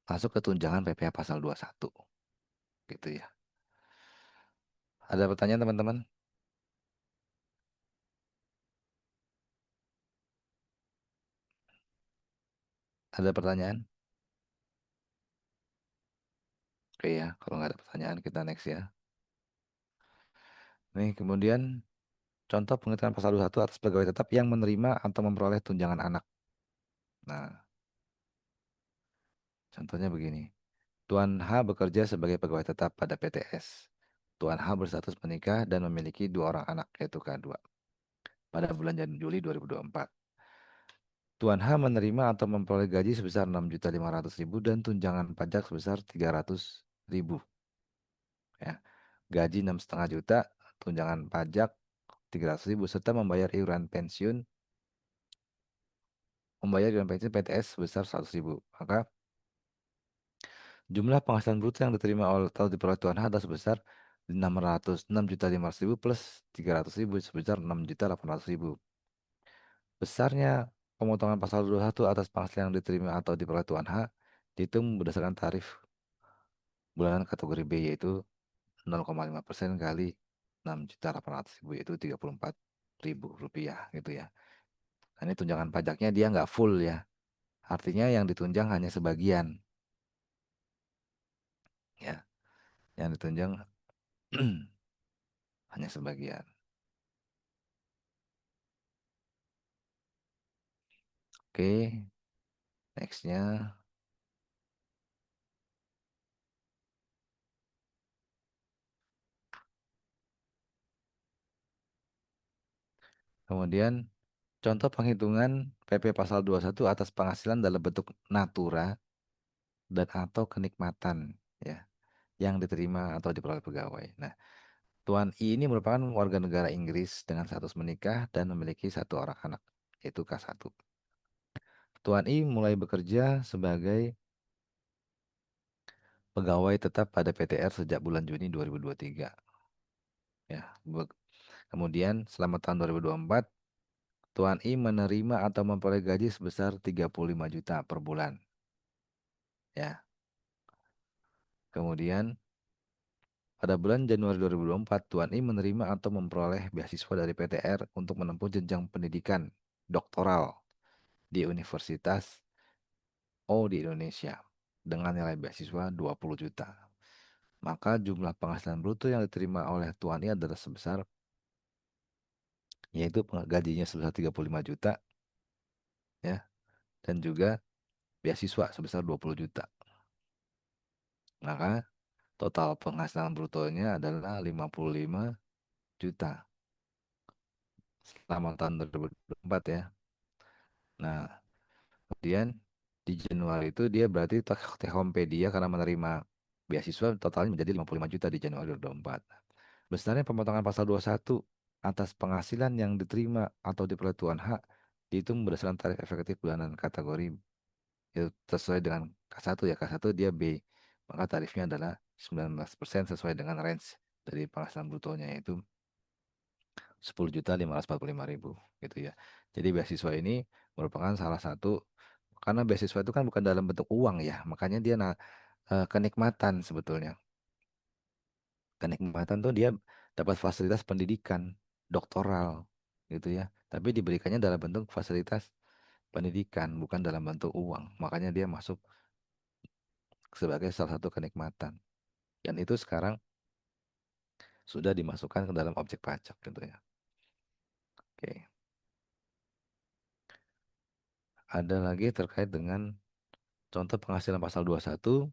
Speaker 1: masuk ke tunjangan PPh pasal 21 gitu ya. Ada pertanyaan teman-teman? Ada pertanyaan? Oke ya, kalau nggak ada pertanyaan kita next ya. Nih kemudian contoh penghitungan pasal 21 atas pegawai tetap yang menerima atau memperoleh tunjangan anak. Nah, contohnya begini. Tuan H bekerja sebagai pegawai tetap pada PTS. Tuan H berstatus menikah dan memiliki dua orang anak, yaitu K2, pada bulan Juli 2024. Tuan H menerima atau memperoleh gaji sebesar 6.500.000 dan tunjangan pajak sebesar 300.000. Ya. Gaji 6,5 juta, tunjangan pajak 300.000 serta membayar iuran pensiun PTS sebesar 100.000. Maka jumlah penghasilan bruto yang diterima oleh atau diperoleh Tuan H adalah sebesar 6.500.000 plus 300.000 sebesar 6.800.000. Besarnya pemotongan pasal 21 atas penghasilan yang diterima atau diperoleh Tuan H dihitung berdasarkan tarif bulanan kategori B, yaitu 0,5% kali 6.800.000, yaitu 34.000 rupiah gitu ya. Nah, ini tunjangan pajaknya dia nggak full ya. Artinya yang ditunjang hanya sebagian ya. Yang ditunjang hanya sebagian. Oke, nextnya. Kemudian contoh penghitungan PP pasal 21 atas penghasilan dalam bentuk natura dan atau kenikmatan ya yang diterima atau diperoleh pegawai. Nah, Tuan I ini merupakan warga negara Inggris dengan status menikah dan memiliki satu orang anak, yaitu K1. Tuan I mulai bekerja sebagai pegawai tetap pada PTR sejak bulan Juni 2023. Ya, kemudian selama tahun 2024, Tuan I menerima atau memperoleh gaji sebesar 35 juta per bulan. Ya. Kemudian pada bulan Januari 2024, Tuan I menerima atau memperoleh beasiswa dari PTR untuk menempuh jenjang pendidikan doktoral di Universitas O di Indonesia dengan nilai beasiswa 20 juta. Maka jumlah penghasilan bruto yang diterima oleh Tuan I adalah sebesar, yaitu gajinya sebesar 35 juta ya, dan juga beasiswa sebesar 20 juta. Maka total penghasilan brutonya adalah 55 juta selama tahun 2024 ya. Nah, kemudian di Januari itu dia berarti take home pay dia karena menerima beasiswa totalnya menjadi 55 juta di Januari 2024. Besarnya pemotongan pasal 21 atas penghasilan yang diterima atau diperoleh Tuan H dihitung berdasarkan tarif efektif bulanan kategori, itu sesuai dengan K1 ya. K1 dia B. Maka tarifnya adalah 19% sesuai dengan range dari penghasilan brutonya, yaitu 10.545.000 gitu ya. Jadi beasiswa ini merupakan salah satu, karena beasiswa itu kan bukan dalam bentuk uang ya, makanya dia kenikmatan sebetulnya. Kenikmatan tuh dia dapat fasilitas pendidikan doktoral gitu ya, tapi diberikannya dalam bentuk fasilitas pendidikan, bukan dalam bentuk uang. Makanya dia masuk sebagai salah satu kenikmatan. Dan itu sekarang sudah dimasukkan ke dalam objek pajak gitu ya. Oke. Ada lagi terkait dengan contoh penghasilan pasal 21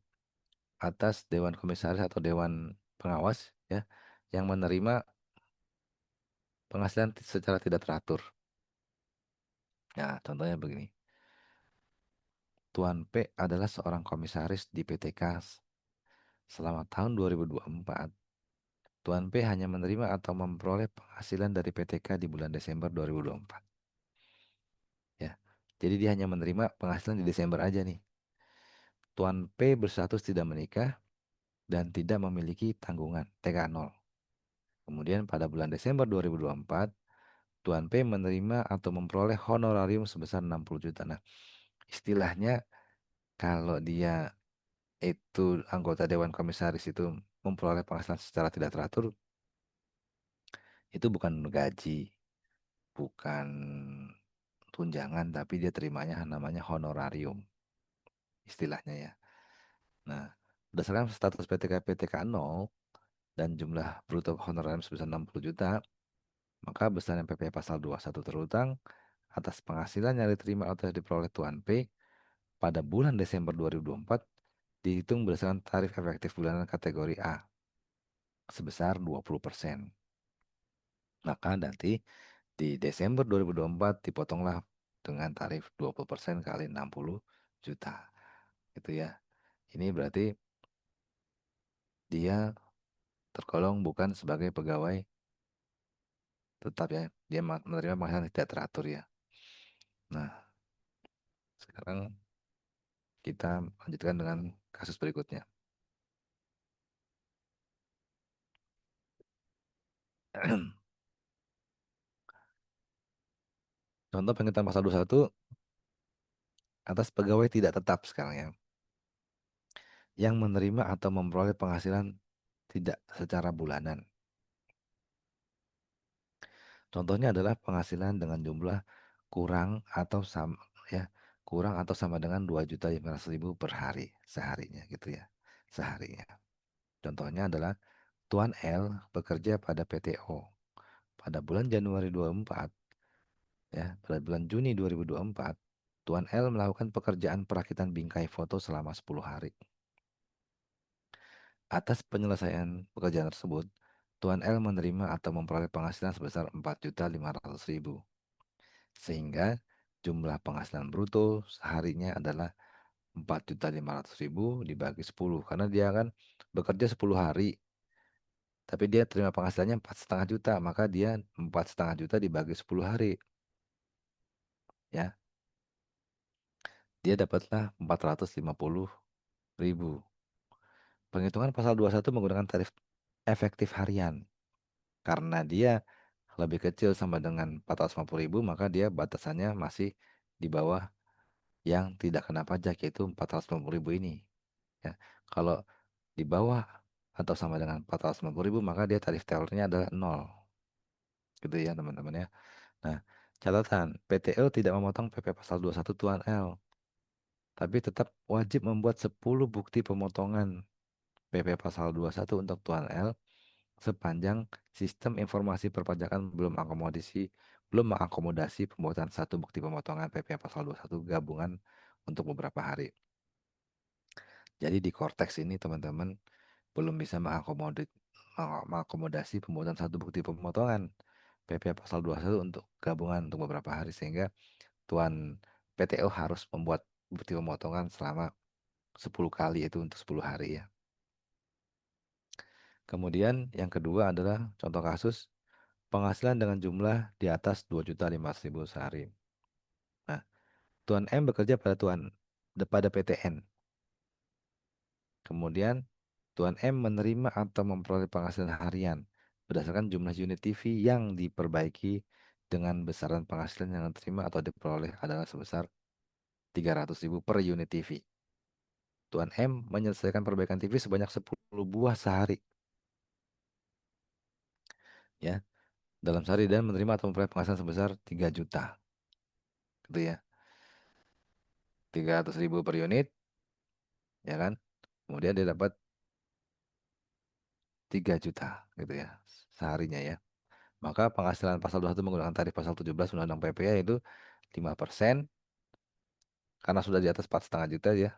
Speaker 1: atas Dewan Komisaris atau Dewan Pengawas ya yang menerima penghasilan secara tidak teratur. Nah, contohnya begini. Tuan P adalah seorang komisaris di PT KAS. Selama tahun 2024, Tuan P hanya menerima atau memperoleh penghasilan dari PTK di bulan Desember 2024. Ya. Jadi dia hanya menerima penghasilan di Desember aja nih. Tuan P berstatus tidak menikah dan tidak memiliki tanggungan TK0. Kemudian pada bulan Desember 2024, Tuan P menerima atau memperoleh honorarium sebesar 60 juta. Nah, istilahnya kalau dia itu anggota Dewan Komisaris itu memperoleh penghasilan secara tidak teratur, itu bukan gaji, bukan tunjangan, tapi dia terimanya namanya honorarium, istilahnya ya. Nah, berdasarkan status PTK 0 dan jumlah bruto honorarium sebesar 60 juta, maka besarnya PP pasal 21 terutang atas penghasilan yang diterima atau diperoleh Tuan P pada bulan Desember 2024 dihitung berdasarkan tarif efektif bulanan kategori A sebesar 20%. Maka nanti di Desember 2024 dipotonglah dengan tarif 20% kali 60 juta. Gitu ya. Ini berarti dia tergolong bukan sebagai pegawai tetap ya. Dia menerima penghasilan tidak teratur ya. Nah, sekarang kita lanjutkan dengan kasus berikutnya. Contoh pengentaan pasal 21 atas pegawai tidak tetap sekarang ya, yang menerima atau memperoleh penghasilan tidak secara bulanan. Contohnya adalah penghasilan dengan jumlah kurang atau sama ya, kurang atau sama dengan 2.500.000 per hari seharinya gitu ya. Seharinya. Contohnya adalah Tuan L bekerja pada PTO pada bulan Januari 24 ya, pada bulan Juni 2024 Tuan L melakukan pekerjaan perakitan bingkai foto selama 10 hari. Atas penyelesaian pekerjaan tersebut, Tuan L menerima atau memperoleh penghasilan sebesar 4.500.000. Sehingga jumlah penghasilan bruto seharinya adalah 4.500.000 dibagi 10 karena dia kan bekerja 10 hari tapi dia terima penghasilannya 4,5 juta, maka dia 4,5 juta dibagi 10 hari ya, dia dapatlah 450.000. Penghitungan pasal 21 menggunakan tarif efektif harian karena dia lebih kecil sama dengan 450.000, maka dia batasannya masih di bawah yang tidak kena pajak yaitu 450.000 ini ya. Kalau di bawah atau sama dengan 450.000 maka dia tarif teornya adalah nol gitu ya teman-teman ya. Nah, catatan PTL tidak memotong PP pasal 21 Tuan L, tapi tetap wajib membuat 10 bukti pemotongan PP pasal 21 untuk Tuan L sepanjang sistem informasi perpajakan belum mengakomodasi pembuatan satu bukti pemotongan PP pasal 21 gabungan untuk beberapa hari. Jadi di Cortex ini teman-teman belum bisa mengakomodasi pembuatan satu bukti pemotongan PP pasal 21 untuk gabungan untuk beberapa hari sehingga Tuan PTO harus membuat bukti pemotongan selama 10 kali itu untuk 10 hari ya. Kemudian yang kedua adalah contoh kasus penghasilan dengan jumlah di atas 2.500.000 sehari. Nah, Tuan M bekerja pada PTN. Kemudian Tuan M menerima atau memperoleh penghasilan harian berdasarkan jumlah unit TV yang diperbaiki dengan besaran penghasilan yang diterima atau diperoleh adalah sebesar 300.000 per unit TV. Tuan M menyelesaikan perbaikan TV sebanyak 10 buah sehari ya dalam sehari dan menerima atau memperoleh penghasilan sebesar 3 juta gitu ya. 300.000 per unit ya kan. Kemudian dia dapat 3 juta gitu ya seharinya ya. Maka penghasilan pasal 21 menggunakan tarif pasal 17 Undang-Undang PPA itu 5% karena sudah di atas 4,5 juta ya.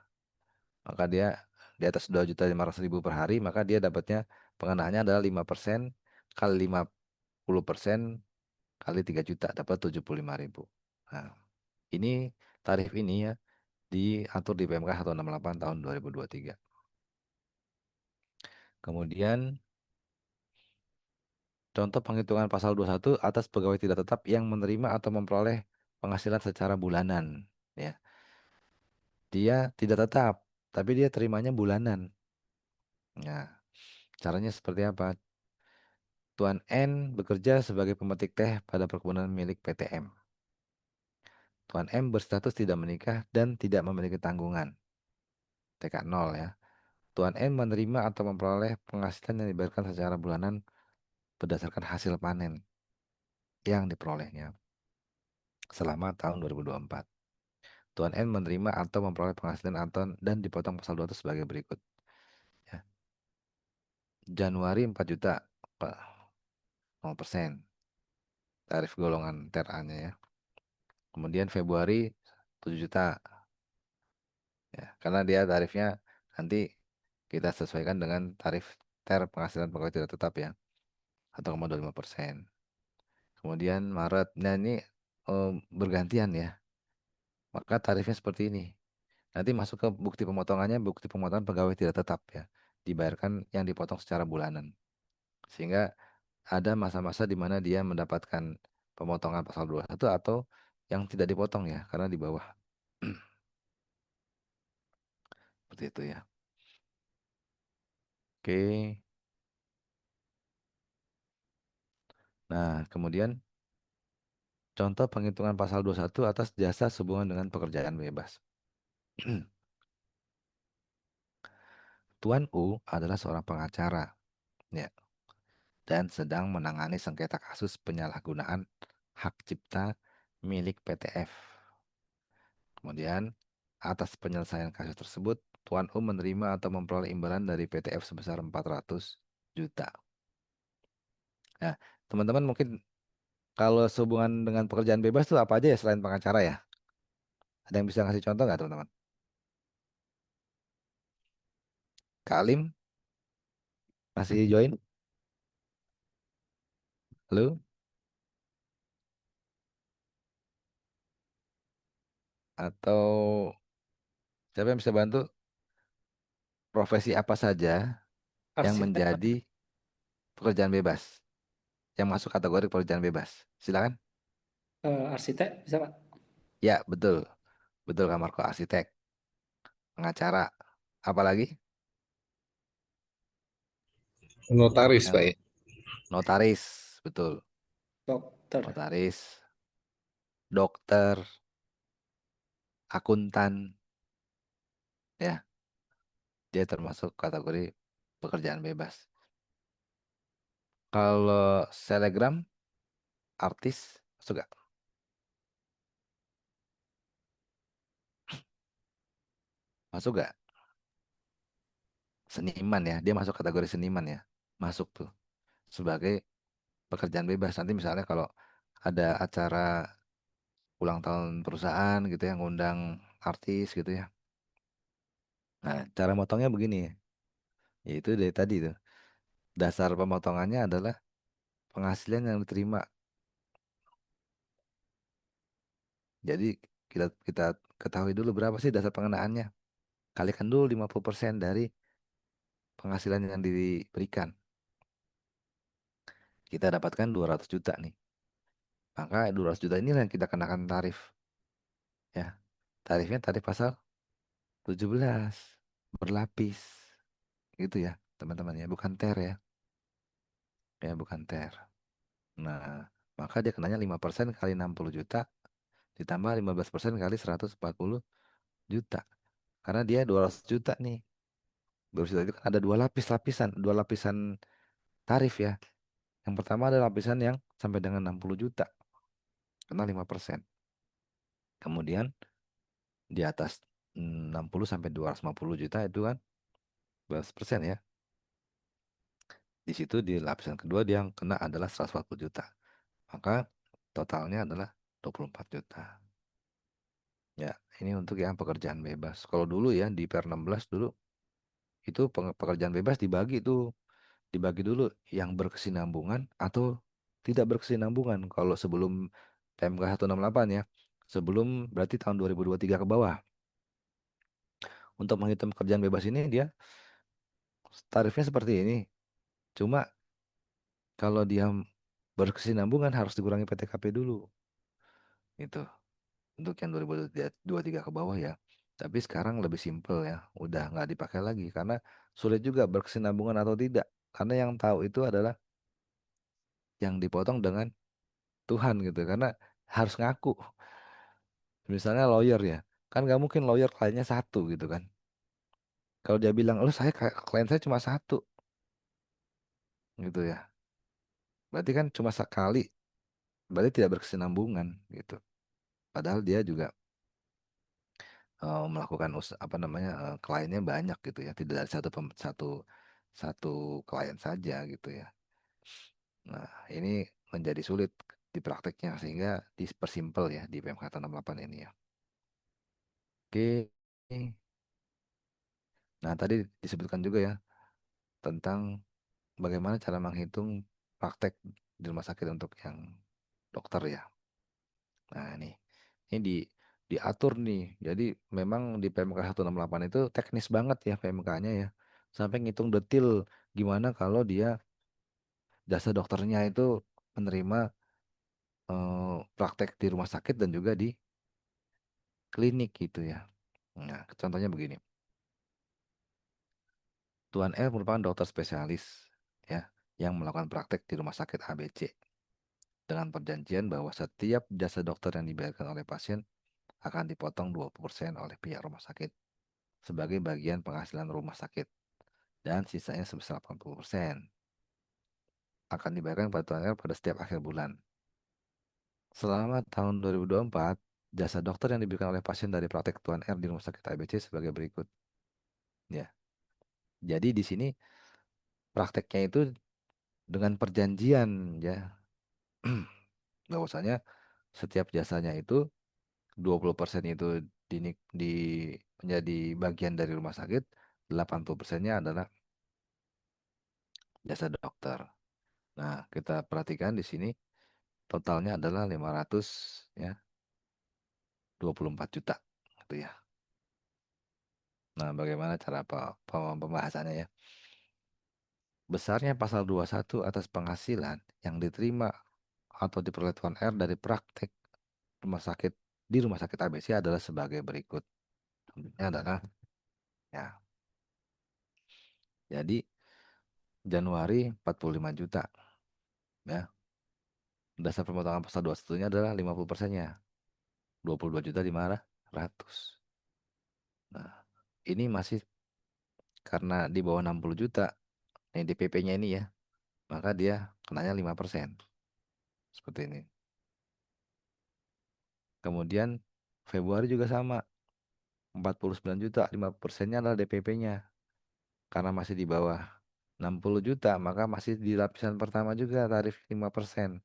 Speaker 1: Maka dia di atas 2.500.000 per hari, maka dia dapatnya pengenaannya adalah 5% kali 50% kali 3 juta dapat 75.000. Nah, ini tarif ini ya diatur di PMK 168 tahun 2023. Kemudian contoh penghitungan pasal 21 atas pegawai tidak tetap yang menerima atau memperoleh penghasilan secara bulanan ya. Dia tidak tetap, tapi dia terimanya bulanan. Nah, caranya seperti apa? Tuan N bekerja sebagai pemetik teh pada perkebunan milik PTM. Tuan M berstatus tidak menikah dan tidak memiliki tanggungan. TK 0 ya. Tuan N menerima atau memperoleh penghasilan yang dibayarkan secara bulanan berdasarkan hasil panen yang diperolehnya selama tahun 2024. Tuan N menerima atau memperoleh penghasilan Anton dan dipotong pasal 2 sebagai berikut. Ya. Januari 4 juta, 0% tarif golongan TER-nya ya. Kemudian Februari 7 juta. Ya, karena dia tarifnya nanti kita sesuaikan dengan tarif TER penghasilan pegawai tidak tetap ya. 1,25%. Kemudian Maret. Nah ini bergantian ya. Maka tarifnya seperti ini. Nanti masuk ke bukti pemotongannya, bukti pemotongan pegawai tidak tetap ya. Dibayarkan yang dipotong secara bulanan. Sehingga ada masa-masa di mana dia mendapatkan pemotongan pasal 21 atau yang tidak dipotong ya, karena di bawah. Seperti itu ya. Oke. Nah, kemudian contoh penghitungan pasal 21 atas jasa sehubungan dengan pekerjaan bebas. Tuan U adalah seorang pengacara, ya, dan sedang menangani sengketa kasus penyalahgunaan hak cipta milik PTF. Kemudian, atas penyelesaian kasus tersebut, Tuan U menerima atau memperoleh imbalan dari PTF sebesar 400 juta. Nah, teman-teman mungkin kalau sehubungan dengan pekerjaan bebas itu apa aja ya selain pengacara ya? Ada yang bisa ngasih contoh nggak teman-teman? Kalim masih join? Halo? Atau siapa yang bisa bantu? Profesi apa saja yang
Speaker 5: Arsitek, Pak.
Speaker 1: menjadi pekerjaan bebas? Yang masuk kategori pekerjaan bebas? Silakan.
Speaker 5: Arsitek bisa, Pak.
Speaker 1: Ya, betul. Betul Kak Marco, arsitek, pengacara. Apalagi?
Speaker 6: Notaris, Pak
Speaker 1: Yang
Speaker 6: ya.
Speaker 1: notaris, betul.
Speaker 5: Dokter.
Speaker 1: Notaris, dokter, akuntan, ya, dia termasuk kategori pekerjaan bebas. Kalau selegram, artis, masuk gak? Masuk gak? Seniman ya, dia masuk kategori seniman ya. Masuk tuh sebagai pekerjaan bebas. Nanti misalnya kalau ada acara ulang tahun perusahaan gitu ya, ngundang artis gitu ya. Nah, cara motongnya begini ya. Yaitu dari tadi tuh. Dasar pemotongannya adalah penghasilan yang diterima. Jadi kita kita ketahui dulu berapa sih dasar pengenaannya. Kalikan dulu 50% dari penghasilan yang diberikan. Kita dapatkan 200 juta nih. Maka 200 juta ini yang kita kenakan tarif. Ya, tarifnya tarif pasal 17. Berlapis. Gitu ya, teman-teman ya. Bukan ter ya. Ya, bukan ter. Nah, maka dia kenanya 5% kali 60 juta. Ditambah 15% kali 140 juta. Karena dia 200 juta nih. 200 juta itu kan ada dua lapisan tarif ya. Yang pertama ada lapisan yang sampai dengan 60 juta, kena 5%. Kemudian di atas 60 sampai 250 juta itu kan 12% ya. Di situ di lapisan kedua dia yang kena adalah 140 juta. Maka totalnya adalah 24 juta. Ya, ini untuk yang pekerjaan bebas. Kalau dulu ya di Per 16 dulu itu pekerjaan bebas dibagi dulu yang berkesinambungan atau tidak berkesinambungan. Kalau sebelum PMK 168 ya, sebelum berarti tahun 2023 ke bawah. Untuk menghitung pekerjaan bebas ini dia tarifnya seperti ini. Cuma kalau dia berkesinambungan harus dikurangi PTKP dulu. Itu untuk yang 2023 ke bawah ya. Tapi sekarang lebih simpel ya, udah nggak dipakai lagi karena sulit juga berkesinambungan atau tidak. Karena yang tahu itu adalah yang dipotong dengan Tuhan gitu. Karena harus ngaku. Misalnya lawyer ya, kan nggak mungkin lawyer kliennya satu gitu kan. Kalau dia bilang, oh saya klien saya cuma satu gitu ya. Berarti kan cuma sekali, berarti tidak berkesinambungan gitu. Padahal dia juga melakukan apa namanya kliennya banyak gitu ya, tidak dari satu satu klien saja gitu ya. Nah, ini menjadi sulit di prakteknya sehingga dipersimpel ya di PMK 68 ini ya. Oke. Nah, tadi disebutkan juga ya tentang bagaimana cara menghitung praktek di rumah sakit untuk yang dokter ya. Nah, ini diatur nih. Jadi memang di PMK 168 itu teknis banget ya PMK-nya ya. Sampai ngitung detil gimana kalau dia jasa dokternya itu menerima praktek di rumah sakit dan juga di klinik gitu ya. Nah, contohnya begini. Tuan L merupakan dokter spesialis ya yang melakukan praktek di rumah sakit ABC. dengan perjanjian bahwa setiap jasa dokter yang dibayarkan oleh pasien akan dipotong 20% oleh pihak rumah sakit sebagai bagian penghasilan rumah sakit dan sisanya sebesar 80% akan dibayarkan kepada Tuan R pada setiap akhir bulan. Selama tahun 2024, jasa dokter yang diberikan oleh pasien dari praktek Tuan R di Rumah Sakit ABC sebagai berikut. Ya, jadi di sini prakteknya itu dengan perjanjian ya. Nggak usahanya setiap jasanya itu 20% itu di menjadi bagian dari rumah sakit, 80%-nya adalah jasa dokter. Nah, kita perhatikan di sini totalnya adalah 500 ya 24 juta gitu ya. Nah, bagaimana cara pembahasannya ya? Besarnya pasal 21 atas penghasilan yang diterima atau diperoleh Tuan R dari praktek rumah sakit di rumah sakit ABC adalah sebagai berikut. Contohnya adalah ya. Jadi Januari 45 juta ya. Dasar pemotongan pasal 21-nya adalah 50%-nya. 22.500.000. Nah, ini masih karena di bawah 60 juta nih DPP-nya ini ya, maka dia kenanya 5%. Seperti ini. Kemudian Februari juga sama, 49 juta, 5%-nya adalah DPP-nya. Karena masih di bawah 60 juta, maka masih di lapisan pertama juga tarif 5%.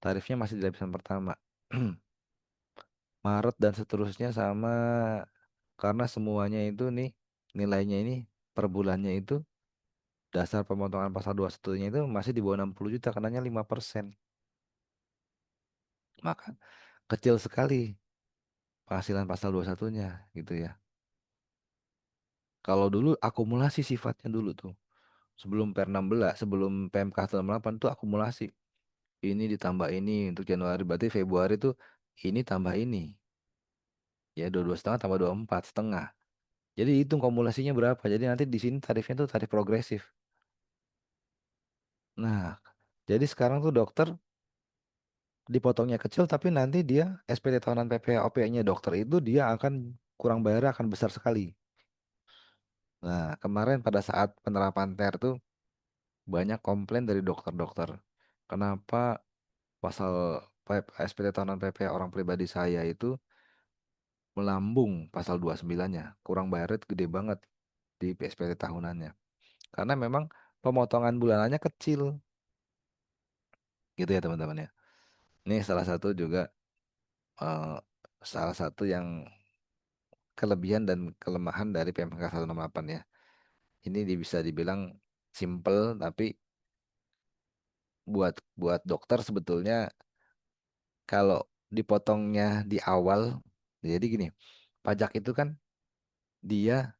Speaker 1: Tarifnya masih di lapisan pertama. Maret dan seterusnya sama, karena semuanya itu nih nilainya ini per bulannya itu dasar pemotongan pasal 21-nya itu masih di bawah 60 juta, karenanya 5%. Maka kecil sekali penghasilan pasal 21-nya gitu ya. Kalau dulu akumulasi sifatnya dulu tuh. Sebelum Per 16, sebelum PMK 68 tuh akumulasi. Ini ditambah ini untuk Januari, berarti Februari tuh ini tambah ini. Ya 22,5 tambah 24,5. Jadi hitung kumulasinya berapa. Jadi nanti di sini tarifnya tuh tarif progresif. Nah, jadi sekarang tuh dokter dipotongnya kecil tapi nanti dia SPT tahunan PPOP-nya dokter itu dia akan kurang bayar akan besar sekali. Nah, kemarin pada saat penerapan TER tuh banyak komplain dari dokter-dokter. Kenapa pasal SPT tahunan PP orang pribadi saya itu melambung pasal 29-nya. Kurang bayarnya itu gede banget di PSPT tahunannya. Karena memang pemotongan bulanannya kecil. Gitu ya teman-teman ya. Ini salah satu juga eh, salah satu yang kelebihan dan kelemahan dari PMK 168 ya. Ini bisa dibilang simple tapi buat buat dokter sebetulnya kalau dipotongnya di awal, jadi gini, pajak itu kan dia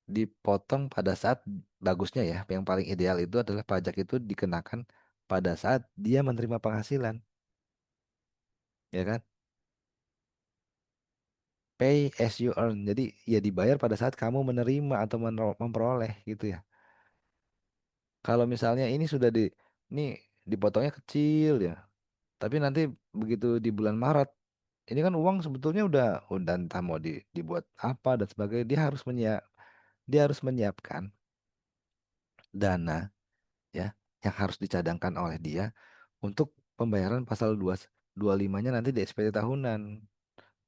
Speaker 1: dipotong pada saat bagusnya ya, yang paling ideal itu adalah pajak itu dikenakan pada saat dia menerima penghasilan, ya kan? Pay as you earn. Jadi ya dibayar pada saat kamu menerima atau memperoleh gitu ya. Kalau misalnya ini sudah ini dipotongnya kecil ya, tapi nanti begitu di bulan Maret, ini kan uang sebetulnya udah entah mau dibuat apa dan sebagainya, dia harus menyiapkan dana ya yang harus dicadangkan oleh dia untuk pembayaran pasal 25-nya nanti di SPT tahunan.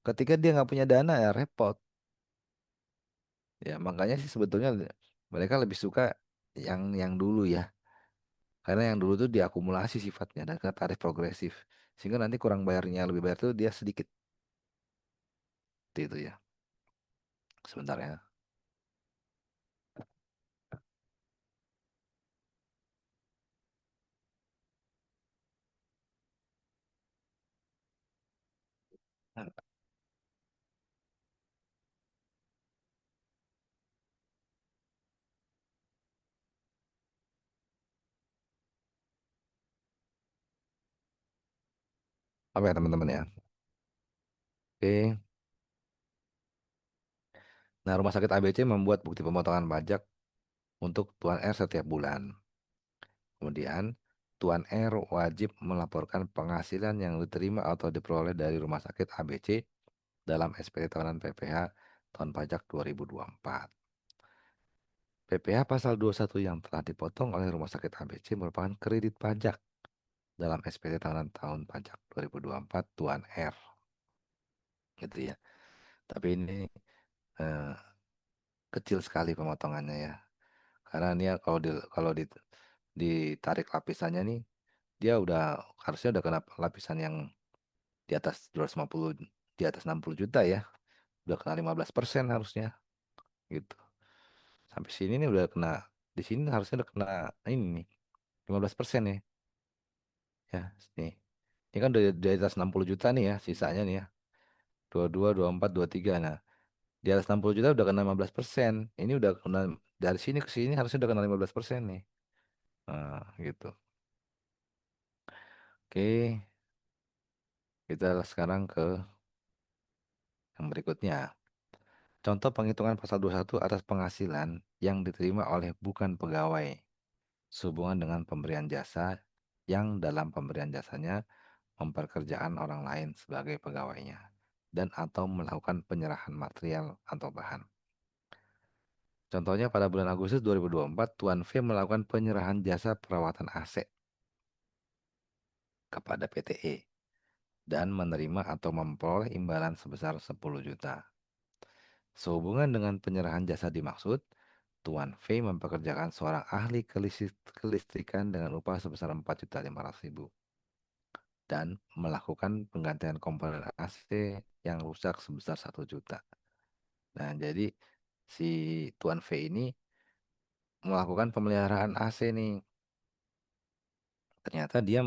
Speaker 1: Ketika dia nggak punya dana ya repot. Ya makanya sih sebetulnya mereka lebih suka yang dulu ya. Karena yang dulu tuh diakumulasi sifatnya dan kena tarif progresif. Sehingga nanti kurang bayarnya lebih bayar tuh dia sedikit. Itu ya. Sebentar ya. Apa ya teman-teman ya. Oke. Nah, Rumah Sakit ABC membuat bukti pemotongan pajak untuk Tuan R setiap bulan. Kemudian Tuan R wajib melaporkan penghasilan yang diterima atau diperoleh dari rumah sakit ABC dalam SPT tahunan PPh tahun pajak 2024. PPh pasal 21 yang telah dipotong oleh rumah sakit ABC merupakan kredit pajak dalam SPT tahunan tahun pajak 2024 Tuan R. Gitu ya. Tapi ini eh, kecil sekali pemotongannya ya. Karena dia ditarik lapisannya nih, dia udah harusnya udah kena lapisan yang di atas 250, di atas 60 juta ya. Udah kena 15% harusnya gitu. Sampai sini nih udah kena, di sini harusnya udah kena ini nih 15% nih. Ya, nih. Ini kan udah di atas 60 juta nih ya sisanya nih ya. 22, 24, 23. Nah, di atas 60 juta udah kena 15%. Ini udah kena dari sini ke sini harusnya udah kena 15% nih. Nah, gitu. Oke, kita sekarang ke yang berikutnya. Contoh penghitungan pasal 21 atas penghasilan yang diterima oleh bukan pegawai sehubungan dengan pemberian jasa yang dalam pemberian jasanya memperkerjakan orang lain sebagai pegawainya dan atau melakukan penyerahan material atau bahan. Contohnya pada bulan Agustus 2024, Tuan V melakukan penyerahan jasa perawatan AC kepada PTE dan menerima atau memperoleh imbalan sebesar 10 juta. Sehubungan dengan penyerahan jasa dimaksud, Tuan V mempekerjakan seorang ahli kelistrikan dengan upah sebesar 4.500.000 dan melakukan penggantian komponen AC yang rusak sebesar 1 juta. Nah, jadi si Tuan V ini melakukan pemeliharaan AC nih. Ternyata dia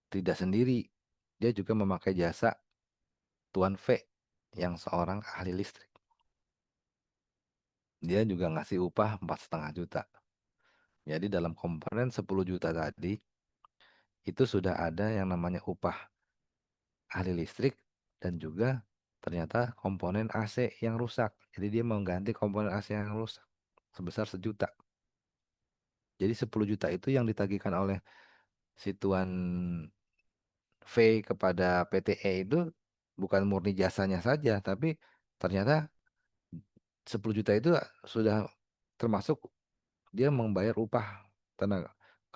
Speaker 1: tidak sendiri. Dia juga memakai jasa Tuan V yang seorang ahli listrik. Dia juga ngasih upah 4,5 juta. Jadi dalam komponen 10 juta tadi, itu sudah ada yang namanya upah ahli listrik dan juga ternyata komponen AC yang rusak. Jadi dia mengganti komponen AC yang rusak sebesar 1 juta. Jadi 10 juta itu yang ditagihkan oleh si Tuan V kepada PTE itu bukan murni jasanya saja, tapi ternyata 10 juta itu sudah termasuk dia membayar upah tenaga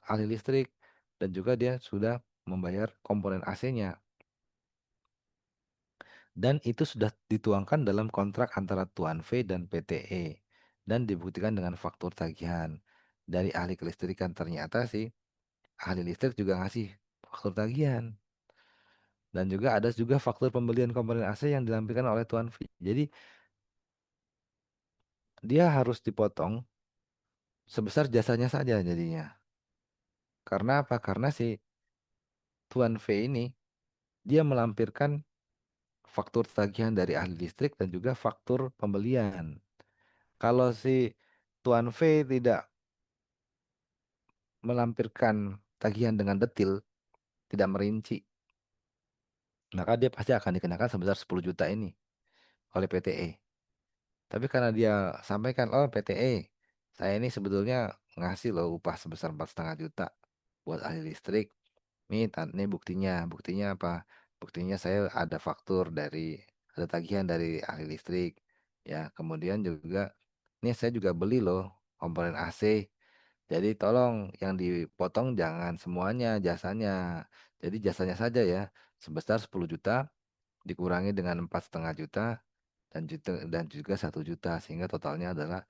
Speaker 1: ahli listrik dan juga dia sudah membayar komponen AC-nya. Dan itu sudah dituangkan dalam kontrak antara Tuan V dan PTE dan dibuktikan dengan faktur tagihan. Dari ahli kelistrikan ternyata sih ahli listrik juga ngasih faktur tagihan. Dan juga ada juga faktur pembelian komponen AC yang dilampirkan oleh Tuan V. Jadi dia harus dipotong sebesar jasanya saja jadinya. Karena apa? Karena si Tuan V ini dia melampirkan faktur tagihan dari ahli listrik dan juga faktur pembelian. Kalau si Tuan V tidak melampirkan tagihan dengan detil, tidak merinci, maka dia pasti akan dikenakan sebesar 10 juta ini oleh PTE. Tapi karena dia sampaikan, oh PTE, saya ini sebetulnya ngasih loh upah sebesar 4,5 juta buat ahli listrik. Ini buktinya. Buktinya apa? Buktinya saya ada faktur ada tagihan dari ahli listrik. Ya, kemudian juga, ini saya juga beli loh komponen AC. Jadi tolong yang dipotong jangan semuanya jasanya. Jadi jasanya saja ya, sebesar 10 juta dikurangi dengan 4,5 juta dan juga 1 juta sehingga totalnya adalah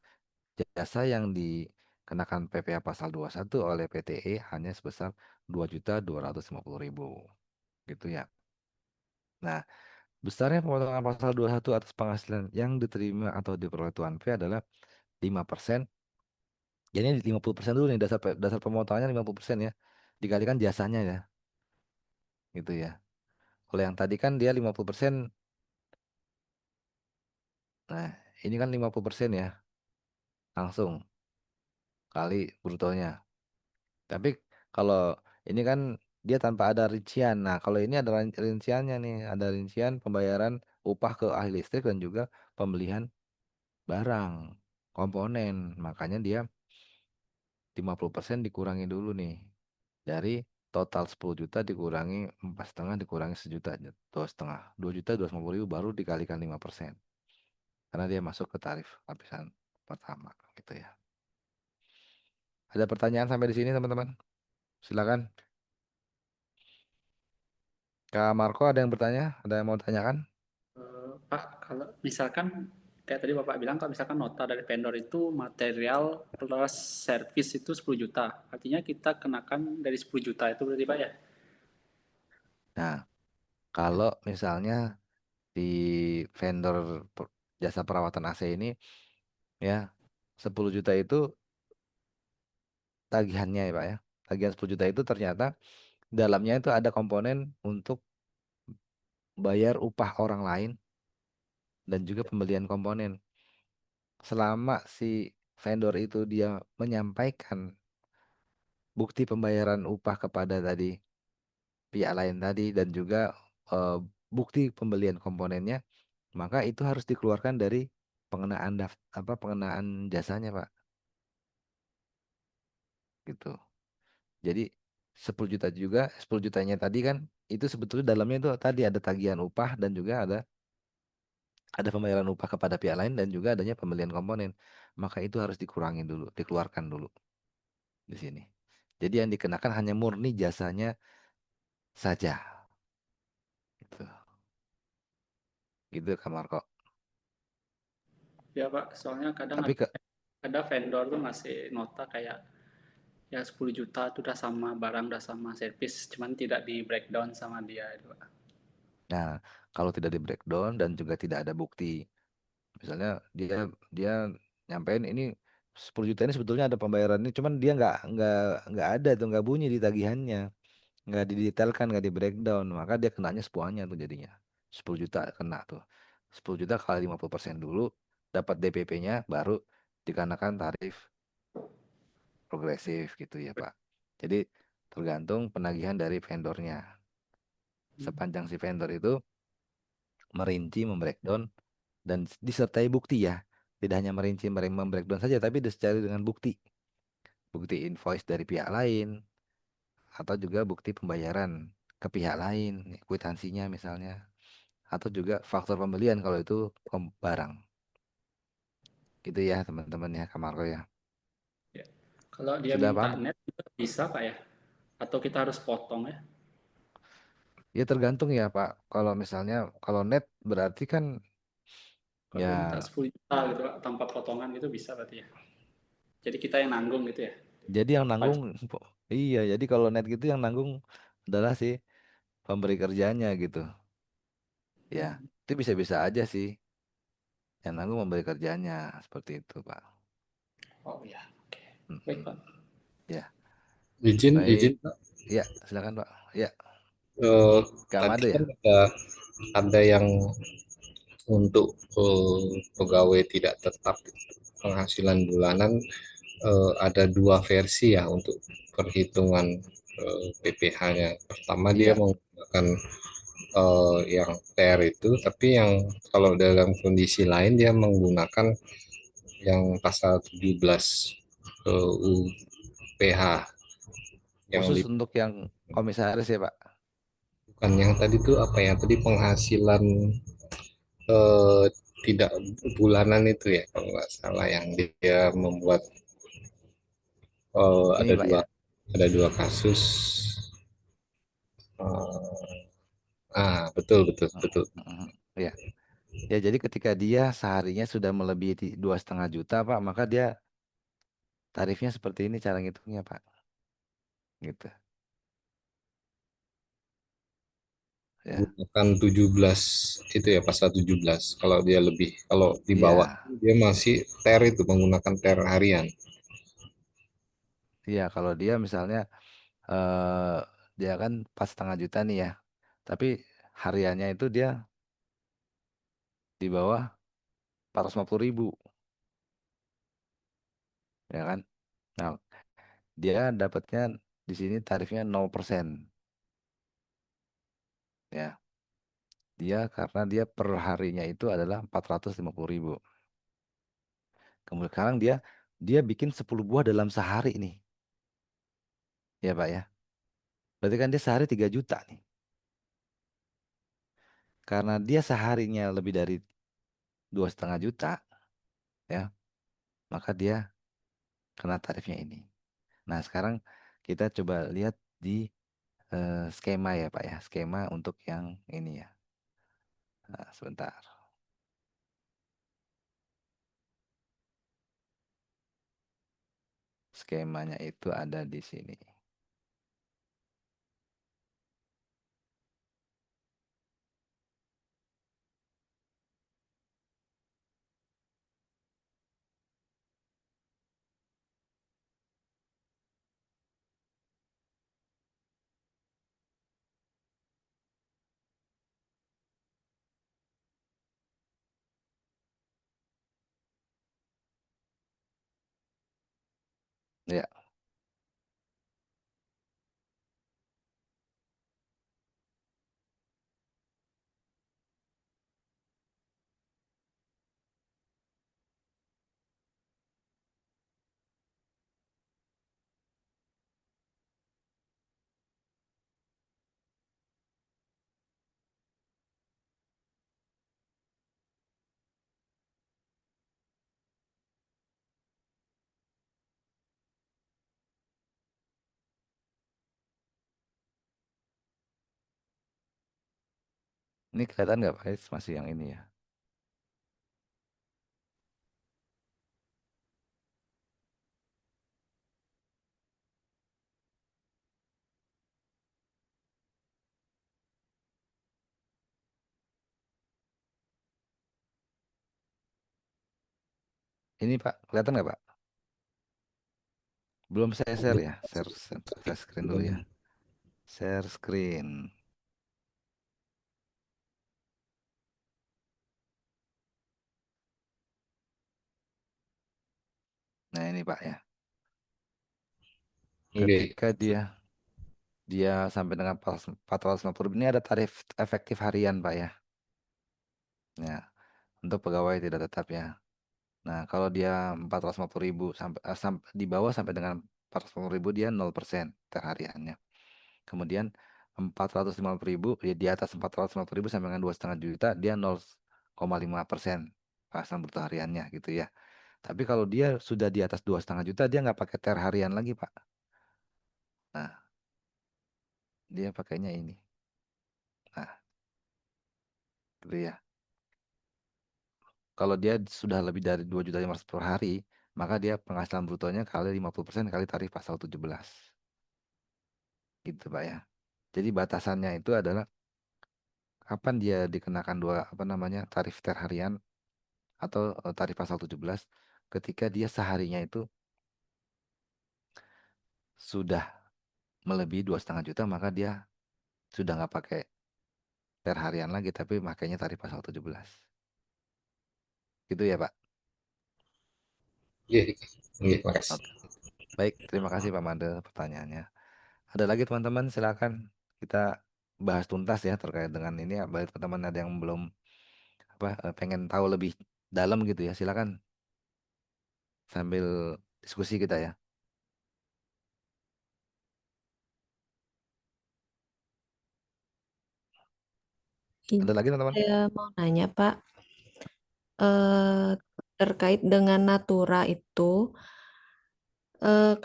Speaker 1: jasa yang dikenakan PPh pasal 21 oleh PTE hanya sebesar 2.250.000 gitu ya. Nah, besarnya pemotongan pasal 21 atas penghasilan yang diterima atau diperoleh Tuan P adalah 5%. Jadi 50% dulu nih dasar dasar pemotongannya 50% ya. Dikalikan jasanya ya, gitu ya. Kalau yang tadi kan dia 50%. Nah, ini kan 50% ya, langsung kali brutonya. Tapi kalau ini kan dia tanpa ada rincian. Nah, kalau ini ada rinciannya nih, ada rincian pembayaran upah ke ahli listrik dan juga pembelian barang, komponen. Makanya dia 50% dikurangi dulu nih. Dari total 10 juta dikurangi 4,5 dikurangi 1 juta, 2,5. 2.250.000 baru dikalikan 5%. Karena dia masuk ke tarif lapisan pertama gitu ya. Ada pertanyaan sampai di sini teman-teman? Silakan. Kak Marco ada yang bertanya? Ada yang mau tanyakan?
Speaker 5: Pak, kalau misalkan kayak tadi Bapak bilang, kalau misalkan nota dari vendor itu material plus servis itu 10 juta. Artinya kita kenakan dari 10 juta itu berarti Pak ya?
Speaker 1: Nah, kalau misalnya di vendor jasa perawatan AC ini ya 10 juta itu tagihannya ya Pak ya. Tagihan 10 juta itu ternyata dalamnya itu ada komponen untuk bayar upah orang lain dan juga pembelian komponen. Selama si vendor itu dia menyampaikan bukti pembayaran upah kepada tadi pihak lain tadi dan juga eh, bukti pembelian komponennya, maka itu harus dikeluarkan dari pengenaan pengenaan jasanya, Pak. Gitu. Jadi 10 juta juga, 10 jutanya tadi kan itu sebetulnya dalamnya itu tadi ada tagihan upah dan juga ada pembayaran upah kepada pihak lain dan juga adanya pembelian komponen. Maka itu harus dikurangi dulu, dikeluarkan dulu di sini. Jadi yang dikenakan hanya murni jasanya saja. Gitu. Gitu Kak Marco.
Speaker 5: Ya Pak, soalnya kadang
Speaker 1: Tapi ke
Speaker 5: ada vendor tuh ngasih nota kayak ya 10 juta itu udah sama barang, udah sama servis, cuman tidak di breakdown sama dia itu Pak.
Speaker 1: Nah, kalau tidak di breakdown dan juga tidak ada bukti, misalnya dia dia nyampein ini 10 juta ini sebetulnya ada pembayaran ini, cuman dia nggak ada tuh nggak bunyi di tagihannya, nggak didetailkan, nggak di breakdown, maka dia kenanya semuanya tuh jadinya 10 juta kena tuh 10 juta kali 50% dulu, dapat DPP-nya, baru dikenakan tarif progresif gitu ya Pak. Jadi tergantung penagihan dari vendornya. Sepanjang si vendor itu merinci, membreakdown dan disertai bukti ya. Tidak hanya merinci, membreakdown saja, tapi disertai dengan bukti. Bukti invoice dari pihak lain, atau juga bukti pembayaran ke pihak lain, kwitansinya misalnya. Atau juga faktor pembelian kalau itu barang. Gitu ya teman-teman ya, Kamarko ya.
Speaker 5: Ya. Kalau dia
Speaker 1: Sudah
Speaker 5: minta
Speaker 1: paham?
Speaker 5: net itu bisa Pak ya? Atau kita harus potong ya?
Speaker 1: Ya tergantung ya Pak. Kalau misalnya, kalau net berarti kan
Speaker 5: Kalau dia minta
Speaker 1: ya,
Speaker 5: 10 juta gitu Pak, tanpa potongan gitu bisa berarti ya? Jadi kita yang nanggung gitu ya?
Speaker 1: jadi yang
Speaker 5: Paling
Speaker 1: nanggung, iya, jadi kalau net gitu yang nanggung adalah si pemberi kerjanya gitu. Ya, itu bisa-bisa aja sih. Yang nanggung memberi kerjanya seperti itu, Pak.
Speaker 5: oh ya, oke. Baik
Speaker 1: Mm-mm.
Speaker 5: Pak.
Speaker 1: Ya,
Speaker 6: Izin
Speaker 1: baik.
Speaker 6: Pak.
Speaker 1: Ya, silakan, Pak. Ya,
Speaker 6: Eh,
Speaker 1: Kak
Speaker 6: tadi
Speaker 1: Made ya.
Speaker 6: kan ada yang untuk pegawai tidak tetap penghasilan bulanan, ada dua versi ya untuk perhitungan PPh-nya. Pertama dia
Speaker 1: Iya,
Speaker 6: menggunakan yang TR itu, tapi yang kalau dalam kondisi lain dia menggunakan yang pasal 17 UPH yang
Speaker 1: khusus untuk yang komisaris ya, Pak.
Speaker 6: bukan yang tadi tuh apa ya tadi penghasilan eh, tidak bulanan itu ya kalau nggak salah yang dia membuat
Speaker 1: Ini, Pak ya.
Speaker 6: ada dua kasus. Betul betul betul.
Speaker 1: Mm-mm. Ya, ya. Jadi ketika dia seharinya sudah melebihi 2,5 juta, Pak, maka dia tarifnya seperti ini cara ngitungnya, Pak. Gitu. Ya,
Speaker 6: Gunakan 17 itu ya pasal 17 kalau dia lebih kalau di bawah
Speaker 1: iya,
Speaker 6: dia masih ter itu menggunakan ter harian.
Speaker 1: iya. Kalau dia misalnya eh dia kan pas 0,5 juta nih ya, tapi hariannya itu dia di bawah 450.000, ya kan? Nah, dia dapatnya di sini tarifnya 0%, ya. Dia karena dia per harinya itu adalah 450.000. Kemudian sekarang dia dia bikin 10 buah dalam sehari nih, ya Pak ya. Berarti kan dia sehari 3 juta nih. Karena dia seharinya lebih dari 2,5 juta, ya, maka dia kena tarifnya ini. Nah, sekarang kita coba lihat di skema ya Pak ya, skema untuk yang ini ya. Nah, sebentar. Skemanya itu ada di sini. Ya, ini kelihatan nggak Pak? Masih yang ini ya. Ini Pak, kelihatan nggak Pak? Belum saya share ya, share screen dulu ya. Share screen. Nah ini Pak ya,
Speaker 6: Oke.
Speaker 1: ketika dia dia sampai dengan 450 ini ada tarif efektif harian Pak ya. Ya, untuk pegawai tidak tetap ya. Nah, kalau dia 450.000 di bawah sampai dengan 450.000 dia 0% hariannya. Kemudian 450.000 ya di atas 450.000 sampai dengan 2,5 juta dia 0,5% penghasilan bruto hariannya gitu ya. Tapi kalau dia sudah di atas 2,5 juta dia nggak pakai harian lagi Pak. Nah, dia pakainya ini. Nah, gitu ya. Kalau dia sudah lebih dari 2,5 juta per hari, maka dia penghasilan brutonya kali 50% kali tarif pasal 17. Gitu Pak ya. Jadi batasannya itu adalah kapan dia dikenakan dua apa namanya tarif harian atau tarif pasal 17 ketika dia seharinya itu sudah melebihi 2,5 juta maka dia sudah nggak pakai harian lagi tapi makainya tarif pasal 17. Gitu ya Pak.
Speaker 6: Iya, iya, makasih.
Speaker 1: Oke. Baik, terima kasih Pak Made pertanyaannya. Ada lagi teman-teman silakan kita bahas tuntas ya terkait dengan ini ya. Bagi teman-teman ada yang belum pengen tahu lebih dalam gitu ya silakan sambil diskusi kita ya. Ada
Speaker 7: Ini
Speaker 1: lagi teman-teman?
Speaker 7: saya mau nanya, Pak, eh, terkait dengan Natura itu,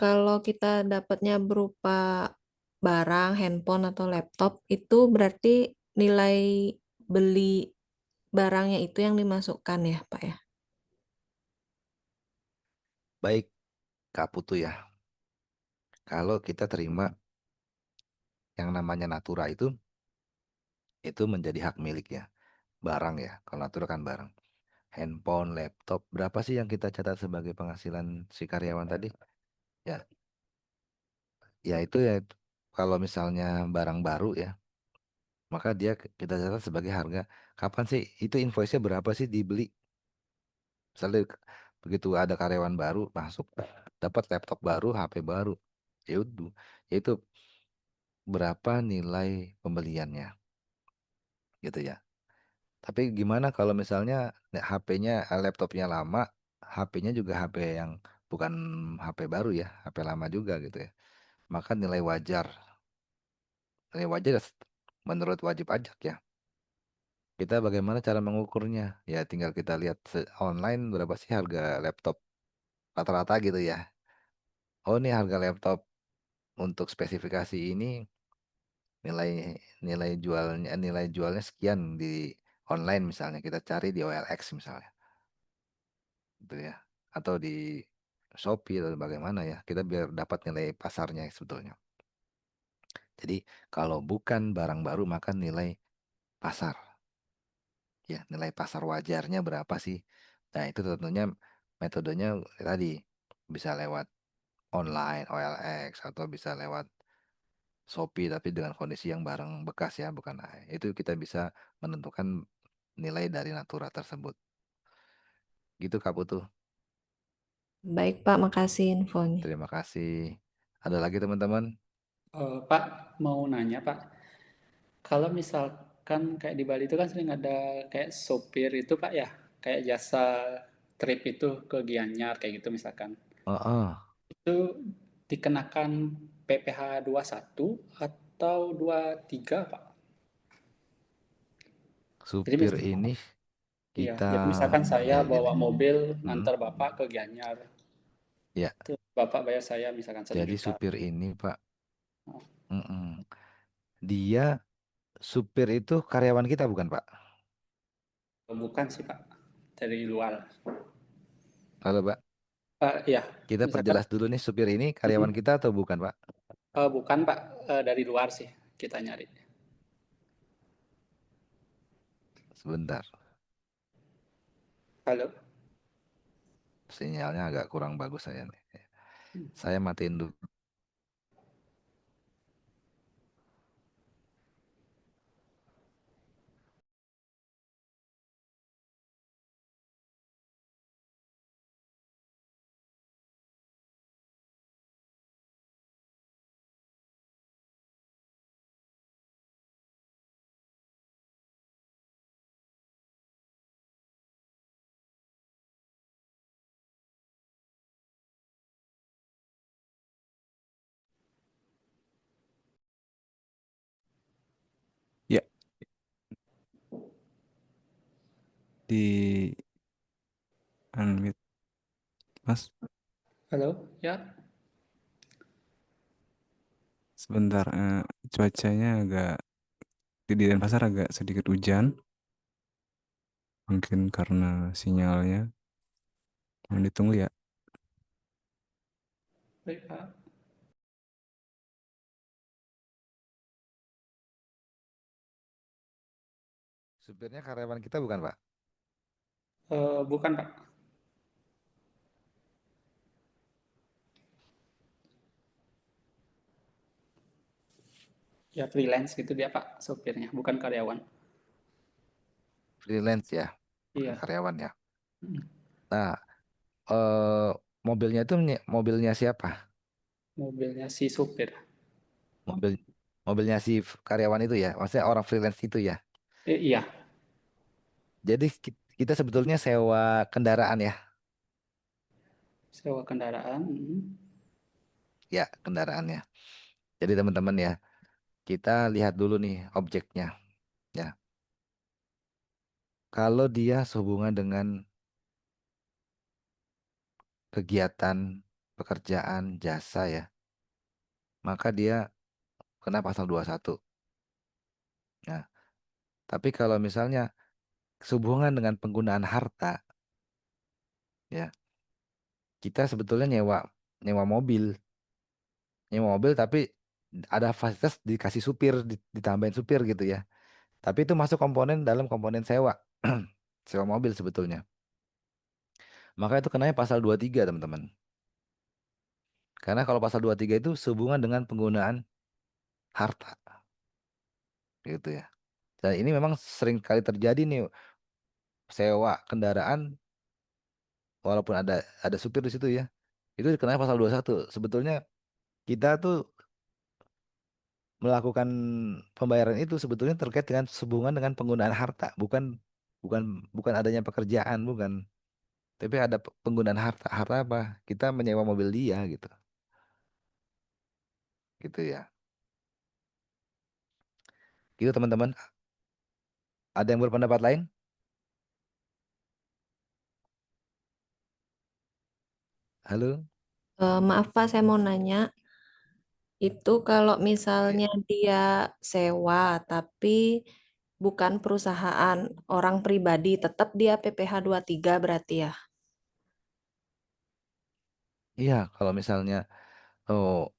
Speaker 7: kalau kita dapatnya berupa barang, handphone atau laptop, itu berarti nilai beli barangnya itu yang dimasukkan ya, Pak ya?
Speaker 1: Baik, Kak Putu ya. Kalau kita terima yang namanya Natura itu menjadi hak milik ya, barang ya. Kalau Natura kan barang. Handphone, laptop, berapa sih yang kita catat sebagai penghasilan si karyawan tadi? Ya, ya itu ya kalau misalnya barang baru ya, maka dia kita catat sebagai harga. Kapan sih itu invoice-nya berapa sih dibeli? Misalnya begitu ada karyawan baru masuk, dapat laptop baru, HP baru, ya itu berapa nilai pembeliannya, gitu ya. Tapi gimana kalau misalnya HP-nya, laptopnya lama, HP-nya juga HP yang bukan HP baru ya, HP lama juga gitu ya. Maka nilai wajar Nilai wajar menurut wajib pajak ya. Kita bagaimana cara mengukurnya? Ya tinggal kita lihat online berapa sih harga laptop rata-rata gitu ya. Oh ini harga laptop untuk spesifikasi ini nilai nilai jualnya sekian di online misalnya kita cari di OLX misalnya gitu ya atau di Shopee atau bagaimana ya kita biar dapat nilai pasarnya sebetulnya. Jadi kalau bukan barang baru maka nilai pasar ya nilai pasar wajarnya berapa sih? Nah itu tentunya metodenya tadi bisa lewat online OLX atau bisa lewat Shopee tapi dengan kondisi yang barang bekas ya bukan itu kita bisa menentukan nilai dari Natura tersebut. Gitu Kak Putu.
Speaker 7: Baik, Pak, makasih infonya.
Speaker 1: Terima kasih. Ada lagi teman-teman?
Speaker 5: Pak, mau nanya Pak, kalau misalkan kayak di Bali itu kan sering ada kayak sopir itu Pak ya, kayak jasa trip itu ke Gianyar kayak gitu misalkan.
Speaker 1: Heeh.
Speaker 5: Itu dikenakan PPh 21 atau 23 Pak? Jadi
Speaker 1: Supir ini
Speaker 5: iya,
Speaker 1: kita
Speaker 5: jadi misalkan saya
Speaker 1: ya
Speaker 5: bawa mobil
Speaker 1: mm,
Speaker 5: ngantar Bapak ke Gianyar,
Speaker 1: ya
Speaker 5: terus Bapak bayar saya misalkan 1 juta.
Speaker 1: supir ini Pak mm-mm. Dia supir itu karyawan kita bukan Pak?
Speaker 5: Bukan sih Pak, dari luar.
Speaker 1: Halo Pak.
Speaker 5: Iya,
Speaker 1: Kita
Speaker 5: misalkan
Speaker 1: perjelas dulu nih supir ini karyawan
Speaker 5: mm,
Speaker 1: kita atau bukan Pak?
Speaker 5: bukan Pak, dari luar sih kita nyari.
Speaker 1: Sebentar.
Speaker 5: Halo.
Speaker 1: Sinyalnya agak kurang bagus saya nih. Saya matiin dulu.
Speaker 8: Ya, di unmute, Mas.
Speaker 5: Halo, ya.
Speaker 8: Sebentar, cuacanya agak di Denpasar agak sedikit hujan, mungkin karena sinyalnya. Yang ditunggu ya.
Speaker 5: Baik, Pak.
Speaker 1: Supirnya karyawan kita bukan Pak?
Speaker 5: Bukan, Pak. Ya freelance gitu dia, Pak, sopirnya, bukan karyawan.
Speaker 1: Freelance ya, bukan
Speaker 5: Iya.
Speaker 1: karyawan ya.
Speaker 5: Mm.
Speaker 1: Nah, eh, mobilnya itu mobilnya siapa?
Speaker 5: Mobilnya si supir.
Speaker 1: Mobil mobilnya si karyawan itu ya, maksudnya orang freelance itu ya.
Speaker 5: Iya,
Speaker 1: Jadi kita sebetulnya sewa kendaraan ya,
Speaker 5: sewa kendaraan.
Speaker 1: ya kendaraannya. Jadi teman-teman ya, kita lihat dulu nih objeknya, ya. Kalau dia sehubungan dengan kegiatan pekerjaan jasa ya, maka dia kena pasal 21. Nah, tapi kalau misalnya sehubungan dengan penggunaan harta, ya, kita sebetulnya nyewa mobil tapi ada fasilitas dikasih supir, ditambahin supir gitu ya. Tapi itu masuk dalam komponen sewa, sewa mobil sebetulnya. Maka itu kenanya pasal 23 teman-teman. Karena kalau pasal 23 itu sehubungan dengan penggunaan harta, gitu ya. Dan ini memang sering kali terjadi nih sewa kendaraan walaupun ada supir di situ ya. Itu dikenai pasal 21. Sebetulnya kita tuh melakukan pembayaran itu sebetulnya terkait dengan hubungan dengan penggunaan harta, bukan bukan bukan adanya pekerjaan, bukan. Tapi ada penggunaan harta. Harta apa? Kita menyewa mobil dia gitu. Gitu ya. Gitu teman-teman. Ada yang berpendapat lain? Halo?
Speaker 7: Maaf Pak, saya mau nanya, itu kalau misalnya dia sewa tapi bukan perusahaan, orang pribadi, tetap dia PPh tiga berarti ya?
Speaker 1: Iya, kalau misalnya oh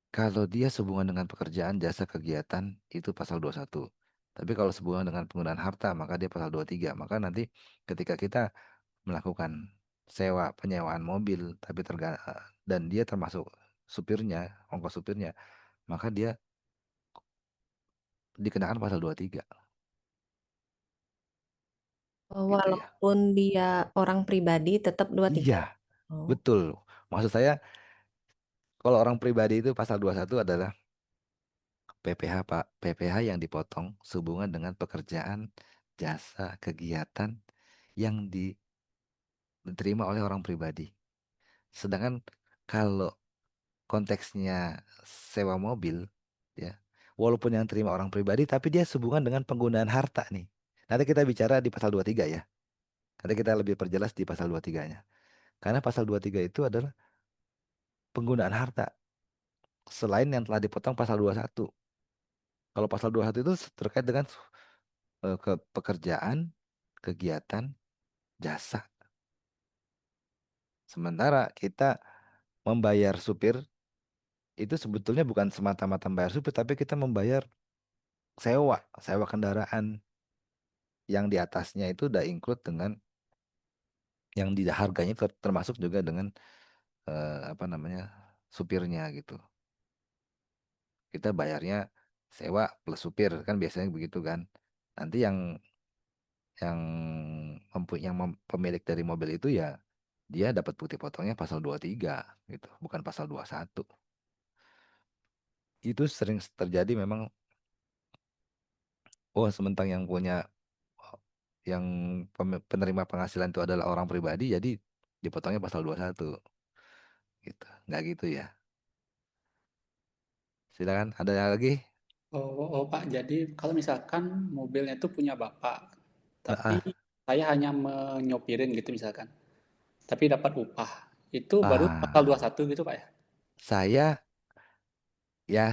Speaker 1: kalau dia sehubungan dengan pekerjaan jasa kegiatan itu pasal 21. Tapi kalau sehubungan dengan penggunaan harta maka dia pasal 23. Maka nanti ketika kita melakukan penyewaan mobil tapi dan dia termasuk supirnya, ongkos supirnya, maka dia dikenakan pasal 23. Gitu ya.
Speaker 7: Walaupun dia orang pribadi, tetap 23.
Speaker 1: Iya,
Speaker 7: Oh.
Speaker 1: betul. Maksud saya kalau orang pribadi itu pasal 21 adalah PPh Pak, PPh yang dipotong sehubungan dengan pekerjaan jasa kegiatan yang diterima oleh orang pribadi. Sedangkan kalau konteksnya sewa mobil, ya, walaupun yang terima orang pribadi, tapi dia sehubungan dengan penggunaan harta nih. Nanti kita bicara di pasal 23 ya. Nanti kita lebih perjelas di pasal 23-nya. Karena pasal 23 itu adalah penggunaan harta. Selain yang telah dipotong pasal 21. Kalau pasal 21 itu terkait dengan pekerjaan, kegiatan, jasa. Sementara kita membayar supir itu sebetulnya bukan semata-mata membayar supir, tapi kita membayar sewa kendaraan yang di atasnya itu udah include dengan yang di harganya termasuk juga dengan apa namanya supirnya gitu. Kita bayarnya sewa plus supir kan biasanya begitu kan. Nanti yang pemilik dari mobil itu ya dia dapat putih potongnya pasal 23 gitu, bukan pasal 21. Itu sering terjadi memang. Oh, sementara yang punya yang penerima penghasilan itu adalah orang pribadi, jadi dipotongnya pasal 21 gitu. Nggak gitu ya. Silakan, ada yang lagi?
Speaker 5: Oh, Pak, jadi kalau misalkan mobilnya itu punya Bapak, tapi
Speaker 1: Ah,
Speaker 5: saya hanya menyopirin gitu misalkan, tapi dapat upah, itu baru pasal
Speaker 1: ah,
Speaker 5: 21 gitu Pak ya?
Speaker 1: saya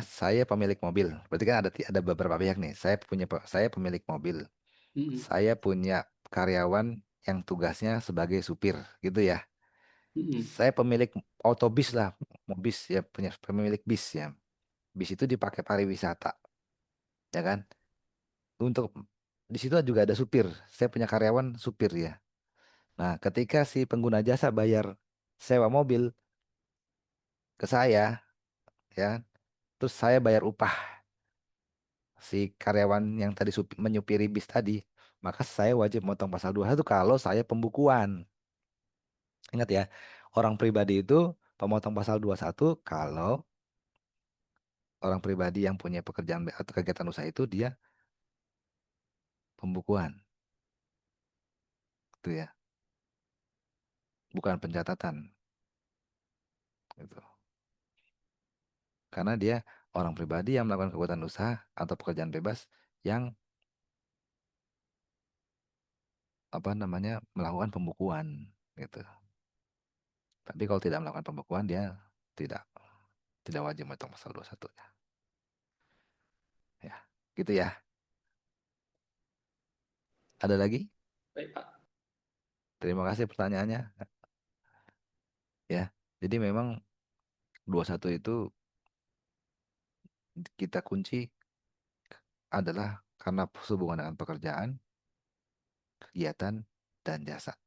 Speaker 1: saya pemilik mobil. Berarti kan ada beberapa pihak nih. Saya pemilik mobil.
Speaker 5: Mm-mm,
Speaker 1: Saya punya karyawan yang tugasnya sebagai supir, gitu ya.
Speaker 5: mm-mm,
Speaker 1: Saya pemilik otobus lah, mau bis ya, punya pemilik bis ya. Bis itu dipakai pariwisata, ya kan? Untuk di situ juga ada supir. Saya punya karyawan supir ya. Nah, ketika si pengguna jasa bayar sewa mobil ke saya, ya, terus saya bayar upah si karyawan yang tadi menyupiri bis tadi, maka saya wajib motong pasal 21 kalau saya pembukuan. Ingat ya, orang pribadi itu pemotong pasal 21 kalau orang pribadi yang punya pekerjaan atau kegiatan usaha itu dia pembukuan, gitu ya, bukan pencatatan, gitu. Karena dia orang pribadi yang melakukan kegiatan usaha atau pekerjaan bebas yang apa namanya melakukan pembukuan, gitu. Tapi kalau tidak melakukan pembukuan dia tidak tidak wajib memotong pasal 21 ya. Ya, gitu ya. Ada lagi?
Speaker 5: baik Pak.
Speaker 1: Terima kasih pertanyaannya. Ya, jadi memang 21 itu kita kunci adalah karena hubungan dengan pekerjaan, kegiatan, dan jasa.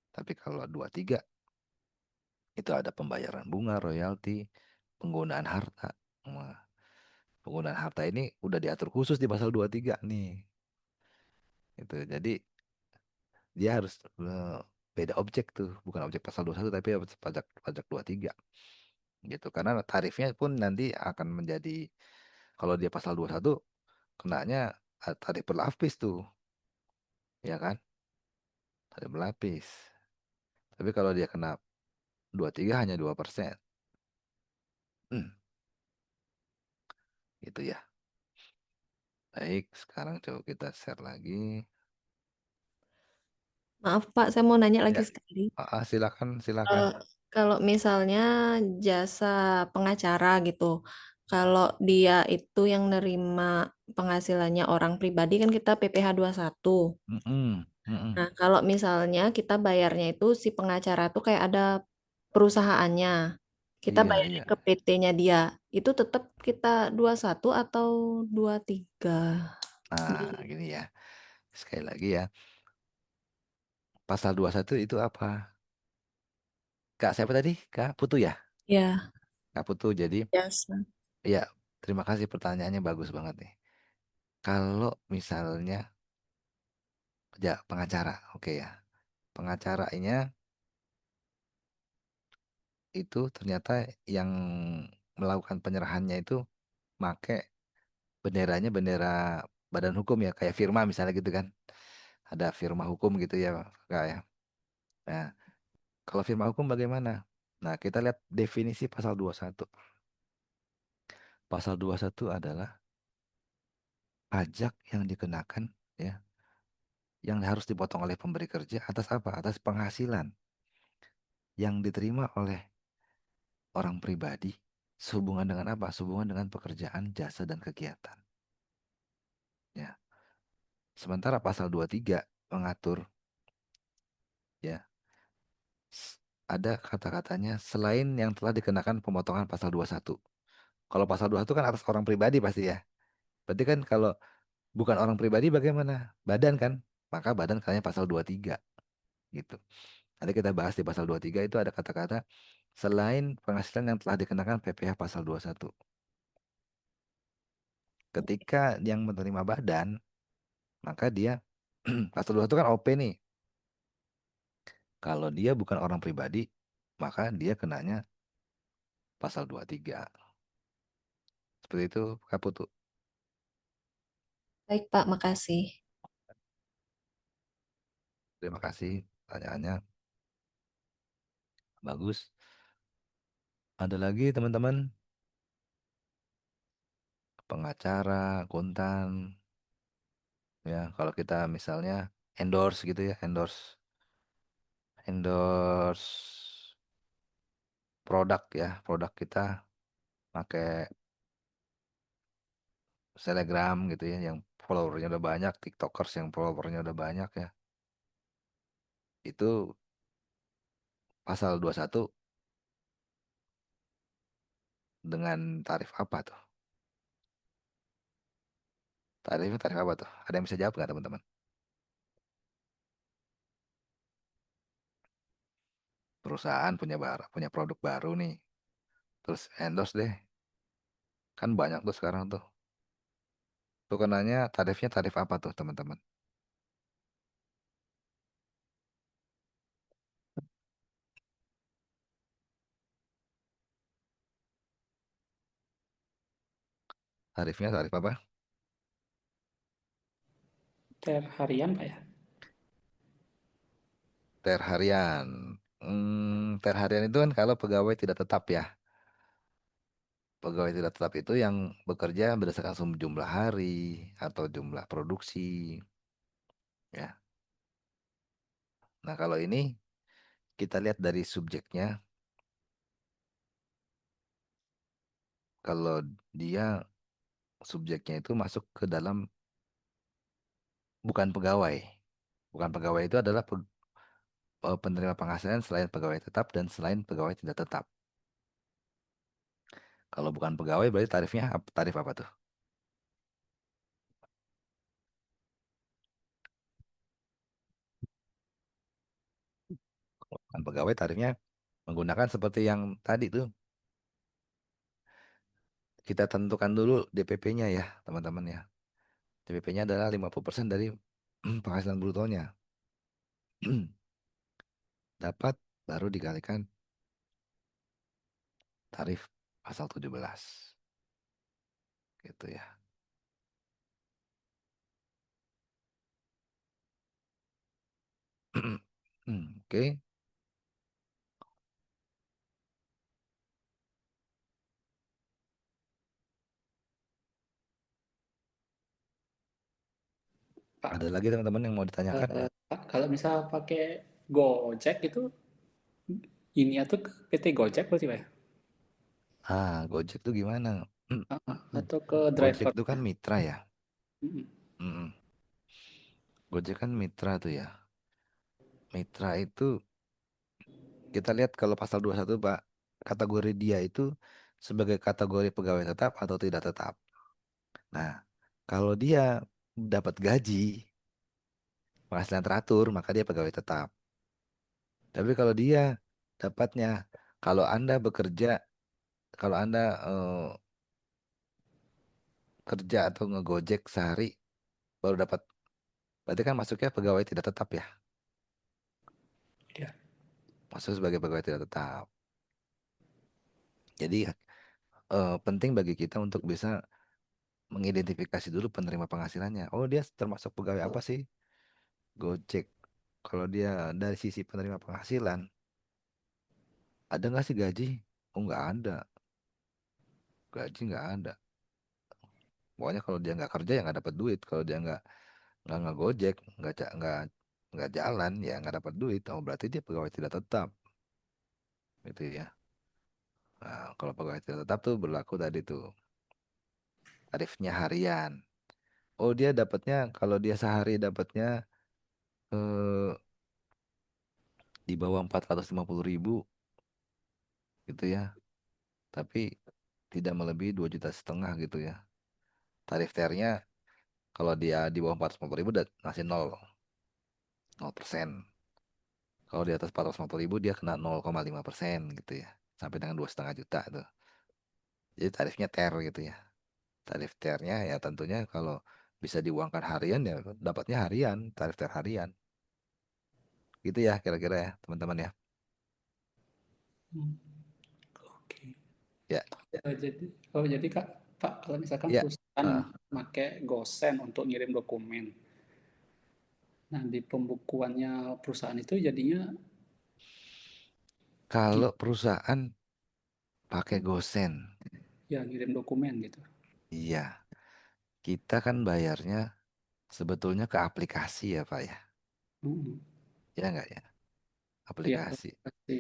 Speaker 1: Tapi kalau 23 itu ada pembayaran bunga, royalti, penggunaan harta. Nah, penggunaan harta ini udah diatur khusus di pasal 23 nih. Itu. Jadi dia harus beda objek tuh, bukan objek pasal 21 tapi pajak pajak 23 gitu. Karena tarifnya pun nanti akan menjadi kalau dia pasal 21 kenanya tarif berlapis tuh, ya kan? Tarif berlapis. Tapi kalau dia kena 23 hanya 2%. Hmm. Gitu ya. Baik, sekarang coba kita share lagi.
Speaker 7: Maaf Pak, saya mau nanya lagi
Speaker 1: Ya,
Speaker 7: sekali.
Speaker 1: silakan, silakan.
Speaker 7: Eh, Kalau misalnya jasa pengacara gitu, kalau dia itu yang nerima penghasilannya orang pribadi kan kita PPh 21.
Speaker 1: Mm-mm, mm-mm.
Speaker 7: Nah, kalau misalnya kita bayarnya itu si pengacara tuh kayak ada perusahaannya. Kita
Speaker 1: Iya,
Speaker 7: bayarnya
Speaker 1: iya.
Speaker 7: ke PT-nya dia. Itu tetap kita 21 atau 23?
Speaker 1: Nah, gini ya. Sekali lagi ya. Pasal 21 itu apa? Kak siapa tadi? Kak Putu ya?
Speaker 7: Ya,
Speaker 1: Kak Putu. Jadi,
Speaker 7: jasa.
Speaker 1: ya, terima kasih pertanyaannya bagus banget nih. Kalau misalnya ya pengacara, oke ya. Pengacaranya itu ternyata yang melakukan penyerahannya itu make benderanya bendera badan hukum ya, kayak firma misalnya gitu kan. Ada firma hukum gitu ya, Kak ya. Nah, kalau firma hukum bagaimana? Nah, kita lihat definisi pasal 21. Pasal 21 adalah pajak yang dikenakan ya, yang harus dipotong oleh pemberi kerja atas apa? Atas penghasilan yang diterima oleh orang pribadi sehubungan dengan apa? Sehubungan dengan pekerjaan, jasa dan kegiatan. Ya. Sementara pasal 23 mengatur ya ada kata-katanya selain yang telah dikenakan pemotongan pasal 21. Kalau pasal 21 kan atas orang pribadi pasti ya. Berarti kan kalau bukan orang pribadi bagaimana? Badan kan? Maka badan katanya pasal 23 gitu. Nanti kita bahas di pasal 23 itu ada kata-kata selain penghasilan yang telah dikenakan PPh pasal 21. Ketika yang menerima badan, maka dia pasal 21 kan OP nih. Kalau dia bukan orang pribadi, maka dia kenanya pasal 23. Seperti itu, Kak Putu.
Speaker 7: Baik Pak, makasih.
Speaker 1: Terima kasih pertanyaannya. Bagus. Ada lagi teman-teman? Pengacara, akuntan. Ya, kalau kita misalnya endorse gitu ya, endorse produk ya, produk kita pakai Telegram gitu ya, yang followernya udah banyak, TikTokers yang followernya udah banyak ya. Itu pasal 21 dengan tarif apa tuh? Tarifnya tarif apa tuh? Ada yang bisa jawab nggak teman-teman? Perusahaan punya produk baru nih, terus endorse deh. Kan banyak tuh sekarang tuh. Tuh kenanya tarifnya tarif apa tuh teman-teman? Tarifnya tarif apa?
Speaker 5: Per harian Pak ya?
Speaker 1: Per harian. Per harian itu kan kalau pegawai tidak tetap ya. Pegawai tidak tetap itu yang bekerja berdasarkan jumlah hari atau jumlah produksi ya. Nah, kalau ini kita lihat dari subjeknya. Kalau dia subjeknya itu masuk ke dalam bukan pegawai. Bukan pegawai itu adalah penerima penghasilan selain pegawai tetap dan selain pegawai tidak tetap. Kalau bukan pegawai berarti tarifnya tarif apa tuh? Kalau bukan pegawai tarifnya menggunakan seperti yang tadi tuh. Kita tentukan dulu DPP-nya ya, teman-teman ya. DPP-nya adalah 50% dari penghasilan brutonya. Dapat baru dikalikan tarif pasal 17. Gitu ya. Oke.
Speaker 5: Pak,
Speaker 1: Ada lagi teman-teman yang mau ditanyakan?
Speaker 5: Pak, kalau misal pakai Gojek itu ini tuh ke PT Gojek berarti Pak ya?
Speaker 1: Gojek tuh gimana?
Speaker 5: Atau ke
Speaker 1: Gojek
Speaker 5: driver?
Speaker 1: itu kan mitra ya.
Speaker 5: Mm-mm.
Speaker 1: Mm-mm. Gojek kan mitra tuh ya. Mitra itu kita lihat kalau pasal 21 Pak, kategori dia itu sebagai kategori pegawai tetap atau tidak tetap. Nah, kalau dia dapat gaji, penghasilan teratur, maka dia pegawai tetap. Tapi kalau dia dapatnya, kalau Anda bekerja, kalau Anda kerja atau ngegojek sehari baru dapat, berarti kan masuknya pegawai tidak tetap ya.
Speaker 5: Iya.
Speaker 1: Masuk sebagai pegawai tidak tetap. Jadi penting bagi kita untuk bisa mengidentifikasi dulu penerima penghasilannya. Oh, dia termasuk pegawai apa sih? Gojek. Kalau dia dari sisi penerima penghasilan, ada nggak sih gaji? Oh, nggak ada. Gaji nggak ada. Pokoknya kalau dia nggak kerja ya nggak dapat duit. Kalau dia nggak ngegojek, nggak jalan ya nggak dapat duit. Oh, berarti dia pegawai tidak tetap, gitu ya. Nah, kalau pegawai tidak tetap tuh berlaku tadi tuh tarifnya harian. Oh, dia dapatnya kalau dia sehari dapatnya eh, di bawah 450.000 gitu ya. Tapi tidak melebihi 2,5 juta gitu ya. Tarif TR-nya kalau dia di bawah 450.000 masih 0%. Kalau di atas 450.000 dia kena 0,5% gitu ya. Sampai dengan 2,5 juta tuh. Jadi tarifnya TR gitu ya. Tarif TR-nya ya tentunya kalau bisa diuangkan harian ya dapatnya harian, tarif TR harian. Gitu ya kira-kira ya teman-teman ya.
Speaker 5: Oke.
Speaker 1: Ya,
Speaker 5: Jadi Kak, Pak, kalau misalkan
Speaker 1: ya.
Speaker 5: perusahaan
Speaker 1: eh,
Speaker 5: pakai GoSend untuk ngirim dokumen, nah di pembukuannya perusahaan itu jadinya
Speaker 1: Kalau perusahaan pakai GoSend,
Speaker 5: ya ngirim dokumen gitu.
Speaker 1: iya, kita kan bayarnya sebetulnya ke aplikasi ya Pak ya.
Speaker 5: Mm-mm.
Speaker 1: Ya enggak ya?
Speaker 5: Iya,
Speaker 1: Aplikasi.
Speaker 5: pasti.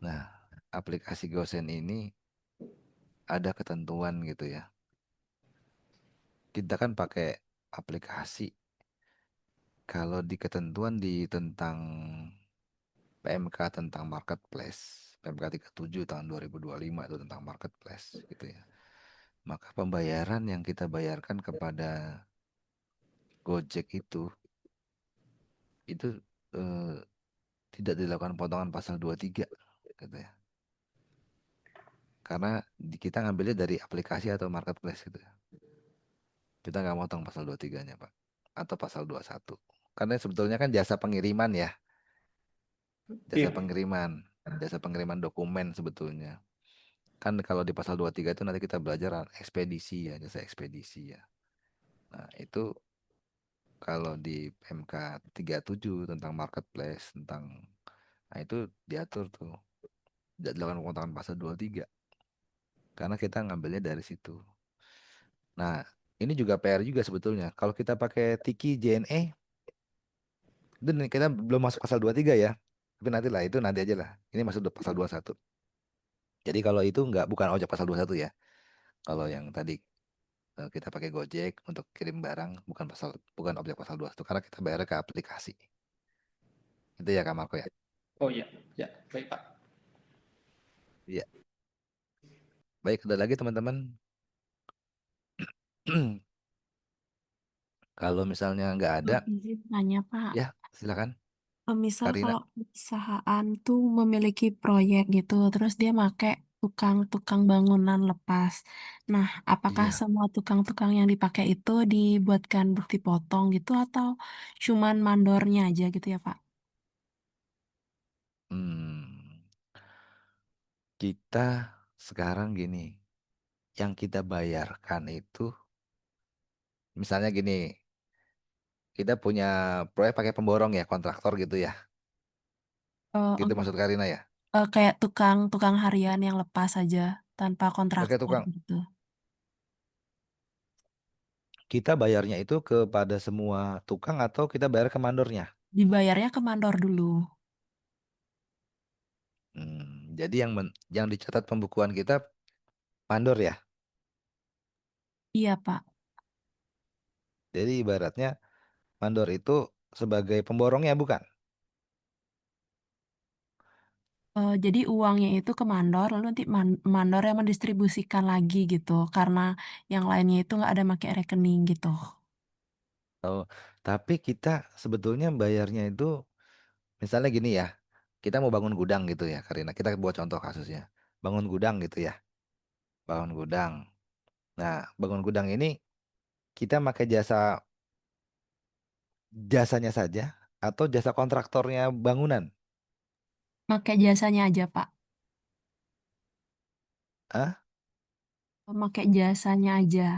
Speaker 1: Nah, aplikasi GoSend ini ada ketentuan gitu ya. Kita kan pakai aplikasi. Kalau di ketentuan di tentang PMK tentang marketplace, PMK 37 tahun 2025 itu tentang marketplace gitu ya. Maka pembayaran yang kita bayarkan kepada Gojek itu eh, tidak dilakukan potongan pasal 23 gitu ya. Karena kita ngambilnya dari aplikasi atau marketplace gitu ya. Kita nggak motong pasal 23-nya, Pak. Atau pasal 21. Karena sebetulnya kan jasa pengiriman ya. Jasa
Speaker 5: Iya.
Speaker 1: pengiriman. Jasa pengiriman dokumen sebetulnya. Kan kalau di pasal 23 itu nanti kita belajar ekspedisi ya, jasa ekspedisi ya. Nah, itu kalau di MK 37 tentang marketplace, nah itu diatur tuh. Tidak dilakukan pemotongan pasal 23. Karena kita ngambilnya dari situ. Nah, ini juga PR juga sebetulnya. Kalau kita pakai Tiki JNE, itu kita belum masuk pasal 23 ya. Tapi nanti lah, itu nanti aja lah. Ini masuk pasal 21. Jadi kalau itu bukan ojek pasal 21 ya. Kalau yang tadi kita pakai Gojek untuk kirim barang, bukan objek pasal 21 karena kita bayar ke aplikasi. Itu ya Kak Marco ya.
Speaker 5: Oh iya, ya, baik Pak.
Speaker 1: Iya. Baik, ada lagi teman-teman. Kalau misalnya nggak ada,
Speaker 4: Izin nanya Pak,
Speaker 1: ya silakan
Speaker 4: misal
Speaker 1: Karina.
Speaker 4: kalau perusahaan tuh memiliki proyek gitu, terus dia make tukang-tukang bangunan lepas. Nah, apakah
Speaker 1: Iya.
Speaker 4: semua tukang-tukang yang dipakai itu dibuatkan bukti potong gitu atau cuman mandornya aja gitu ya Pak?
Speaker 1: Hmm, kita sekarang gini, yang kita bayarkan itu, misalnya gini, kita punya proyek pakai pemborong ya, kontraktor gitu ya. Gitu
Speaker 4: Untuk
Speaker 1: maksud Karina ya.
Speaker 4: kayak tukang-tukang harian yang lepas aja tanpa
Speaker 1: Pakai
Speaker 4: kontraktor
Speaker 1: tukang,
Speaker 4: gitu.
Speaker 1: kita bayarnya itu kepada semua tukang atau kita bayar ke mandornya?
Speaker 4: Dibayarnya ke mandor dulu.
Speaker 1: Jadi yang dicatat pembukuan kita mandor ya.
Speaker 4: Iya, Pak.
Speaker 1: Jadi ibaratnya mandor itu sebagai pemborongnya bukan?
Speaker 4: Jadi uangnya itu ke mandor, lalu nanti mandor yang mendistribusikan lagi gitu, karena yang lainnya itu nggak ada pakai rekening gitu.
Speaker 1: Oh, tapi kita sebetulnya bayarnya itu misalnya gini ya, kita mau bangun gudang gitu ya, Karina. Kita buat contoh kasusnya, bangun gudang gitu ya, bangun gudang. Nah, bangun gudang ini kita pakai jasanya saja atau jasa kontraktornya bangunan?
Speaker 4: Pakai jasanya aja, Pak.
Speaker 1: Ah,
Speaker 4: Pakai jasanya aja.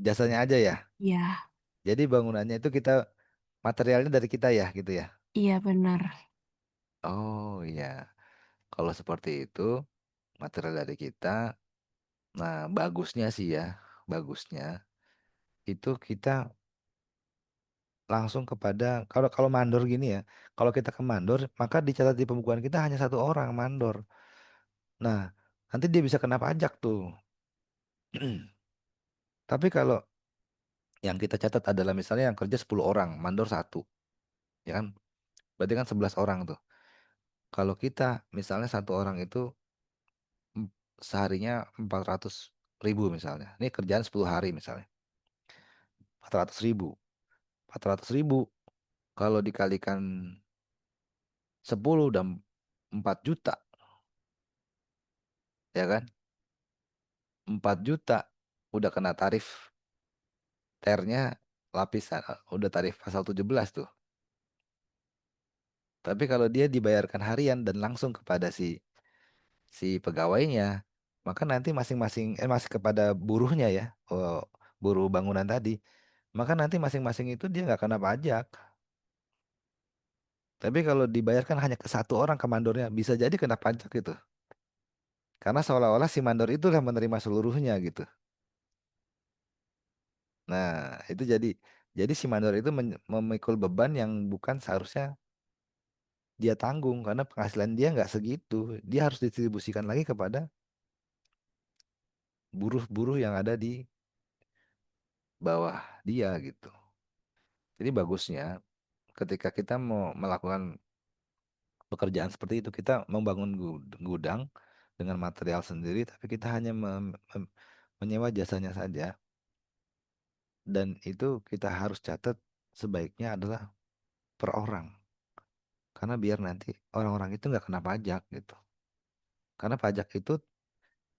Speaker 1: jasanya aja ya.
Speaker 4: Iya,
Speaker 1: Jadi bangunannya itu kita materialnya dari kita ya gitu ya.
Speaker 4: iya benar.
Speaker 1: Oh iya, kalau seperti itu material dari kita. Nah, bagusnya sih ya, bagusnya itu kita langsung kepada kalau kalau mandor gini ya. Kalau kita ke mandor, maka dicatat di pembukuan kita hanya satu orang mandor. Nah, nanti dia bisa kena pajak tuh. Tapi kalau yang kita catat adalah misalnya yang kerja 10 orang, mandor satu, ya kan? Berarti kan 11 orang tuh. Kalau kita misalnya satu orang itu seharinya 400.000 misalnya. Ini kerjaan 10 hari misalnya. 400.000. 400.000 kalau dikalikan 10 dan 4 juta, ya kan? 4 juta udah kena tarif ternya lapisan, udah tarif pasal 17 tuh. Tapi kalau dia dibayarkan harian dan langsung kepada si si pegawainya, maka nanti masing-masing masih kepada buruhnya ya, buruh bangunan tadi. Maka nanti masing-masing itu dia nggak kena pajak. Tapi kalau dibayarkan hanya ke satu orang ke mandornya, bisa jadi kena pajak gitu. Karena seolah-olah si mandor itulah menerima seluruhnya gitu. Nah, itu jadi si mandor itu memikul beban yang bukan seharusnya dia tanggung karena penghasilan dia nggak segitu. Dia harus distribusikan lagi kepada buruh-buruh yang ada di bawah dia gitu. Jadi bagusnya ketika kita mau melakukan pekerjaan seperti itu, kita membangun gudang dengan material sendiri, tapi kita hanya menyewa jasanya saja. Dan itu kita harus catat sebaiknya adalah per orang. Karena biar nanti orang-orang itu nggak kena pajak gitu. Karena pajak itu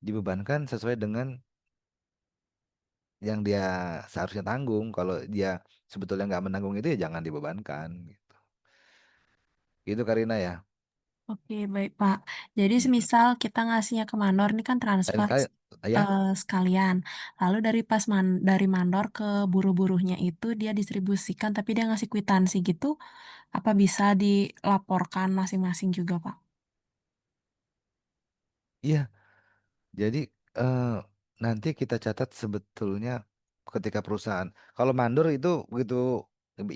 Speaker 1: dibebankan sesuai dengan yang dia seharusnya tanggung. Kalau dia sebetulnya nggak menanggung itu ya jangan dibebankan gitu. Gitu Karina ya.
Speaker 4: Oke, baik Pak. Jadi
Speaker 1: Mm.
Speaker 4: semisal kita ngasihnya ke mandor, ini kan
Speaker 1: Lain
Speaker 4: transfer
Speaker 1: kali ya.
Speaker 4: sekalian. Lalu dari mandor ke buruh-buruhnya itu dia distribusikan, tapi dia ngasih kwitansi gitu, apa bisa dilaporkan masing-masing juga, Pak?
Speaker 1: Iya, jadi eh, nanti kita catat sebetulnya ketika perusahaan. Kalau mandor itu begitu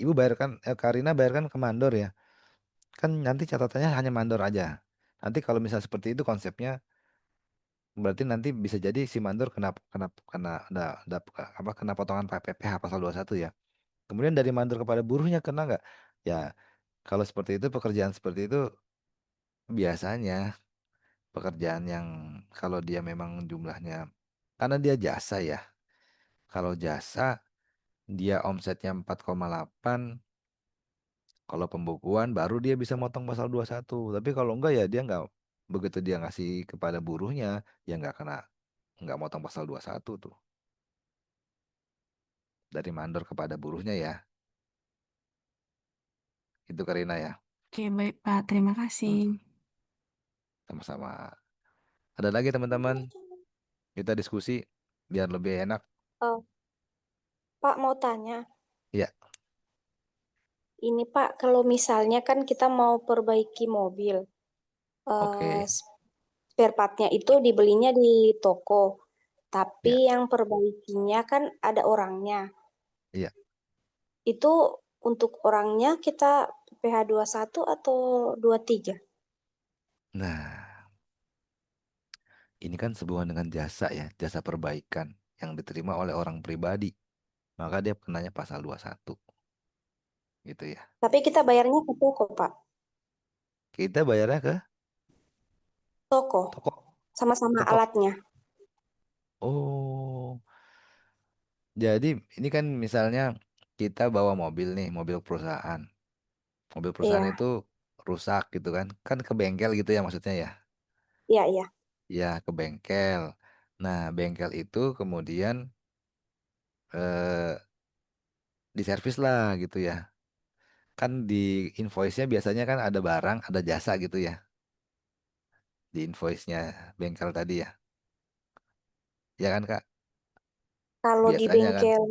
Speaker 1: Ibu bayarkan, Karina bayarkan ke mandor ya. Kan nanti catatannya hanya mandor aja. Nanti kalau misal seperti itu konsepnya, berarti nanti bisa jadi si mandor kena kena kena ada apa kena potongan PPh pasal 21 ya. Kemudian dari mandor kepada buruhnya kena nggak? Ya, kalau seperti itu pekerjaan seperti itu biasanya pekerjaan yang kalau dia memang jumlahnya karena dia jasa ya. Kalau jasa dia omsetnya 4,8, kalau pembukuan baru dia bisa motong pasal 21. Tapi kalau enggak ya dia enggak begitu dia ngasih kepada buruhnya ya enggak motong pasal 21 tuh dari mandor kepada buruhnya ya. Itu Karina ya.
Speaker 4: Oke, baik Pak. Terima kasih.
Speaker 1: Hmm, sama-sama. Ada lagi teman-teman kita diskusi biar lebih enak.
Speaker 9: Oh, Pak mau tanya,
Speaker 1: Ya,
Speaker 9: ini Pak, kalau misalnya kan kita mau perbaiki mobil,
Speaker 1: oke.
Speaker 9: spare partnya itu dibelinya di toko. Tapi
Speaker 1: Ya,
Speaker 9: yang perbaikinya kan ada orangnya.
Speaker 1: iya.
Speaker 9: Itu untuk orangnya kita PPh 21 atau 23?
Speaker 1: Nah, ini kan sebuah dengan jasa ya, jasa perbaikan yang diterima oleh orang pribadi. Maka dia kenanya pasal 21 gitu ya.
Speaker 9: Tapi kita bayarnya ke toko, Pak.
Speaker 1: Kita bayarnya ke
Speaker 9: Toko,
Speaker 1: toko,
Speaker 9: sama-sama
Speaker 1: ke toko.
Speaker 9: alatnya.
Speaker 1: Oh, jadi ini kan misalnya kita bawa mobil nih, mobil perusahaan. Mobil perusahaan
Speaker 9: Iya,
Speaker 1: itu rusak gitu kan. Kan ke bengkel gitu ya maksudnya ya.
Speaker 9: iya, iya.
Speaker 1: Ya, ke bengkel. Nah, bengkel itu kemudian eh diservis lah gitu ya. Kan di invoice-nya biasanya kan ada barang, ada jasa gitu ya. Di invoice-nya bengkel tadi ya. Ya kan, Kak?
Speaker 9: Kalau di
Speaker 1: Biasanya kan.
Speaker 9: bengkel,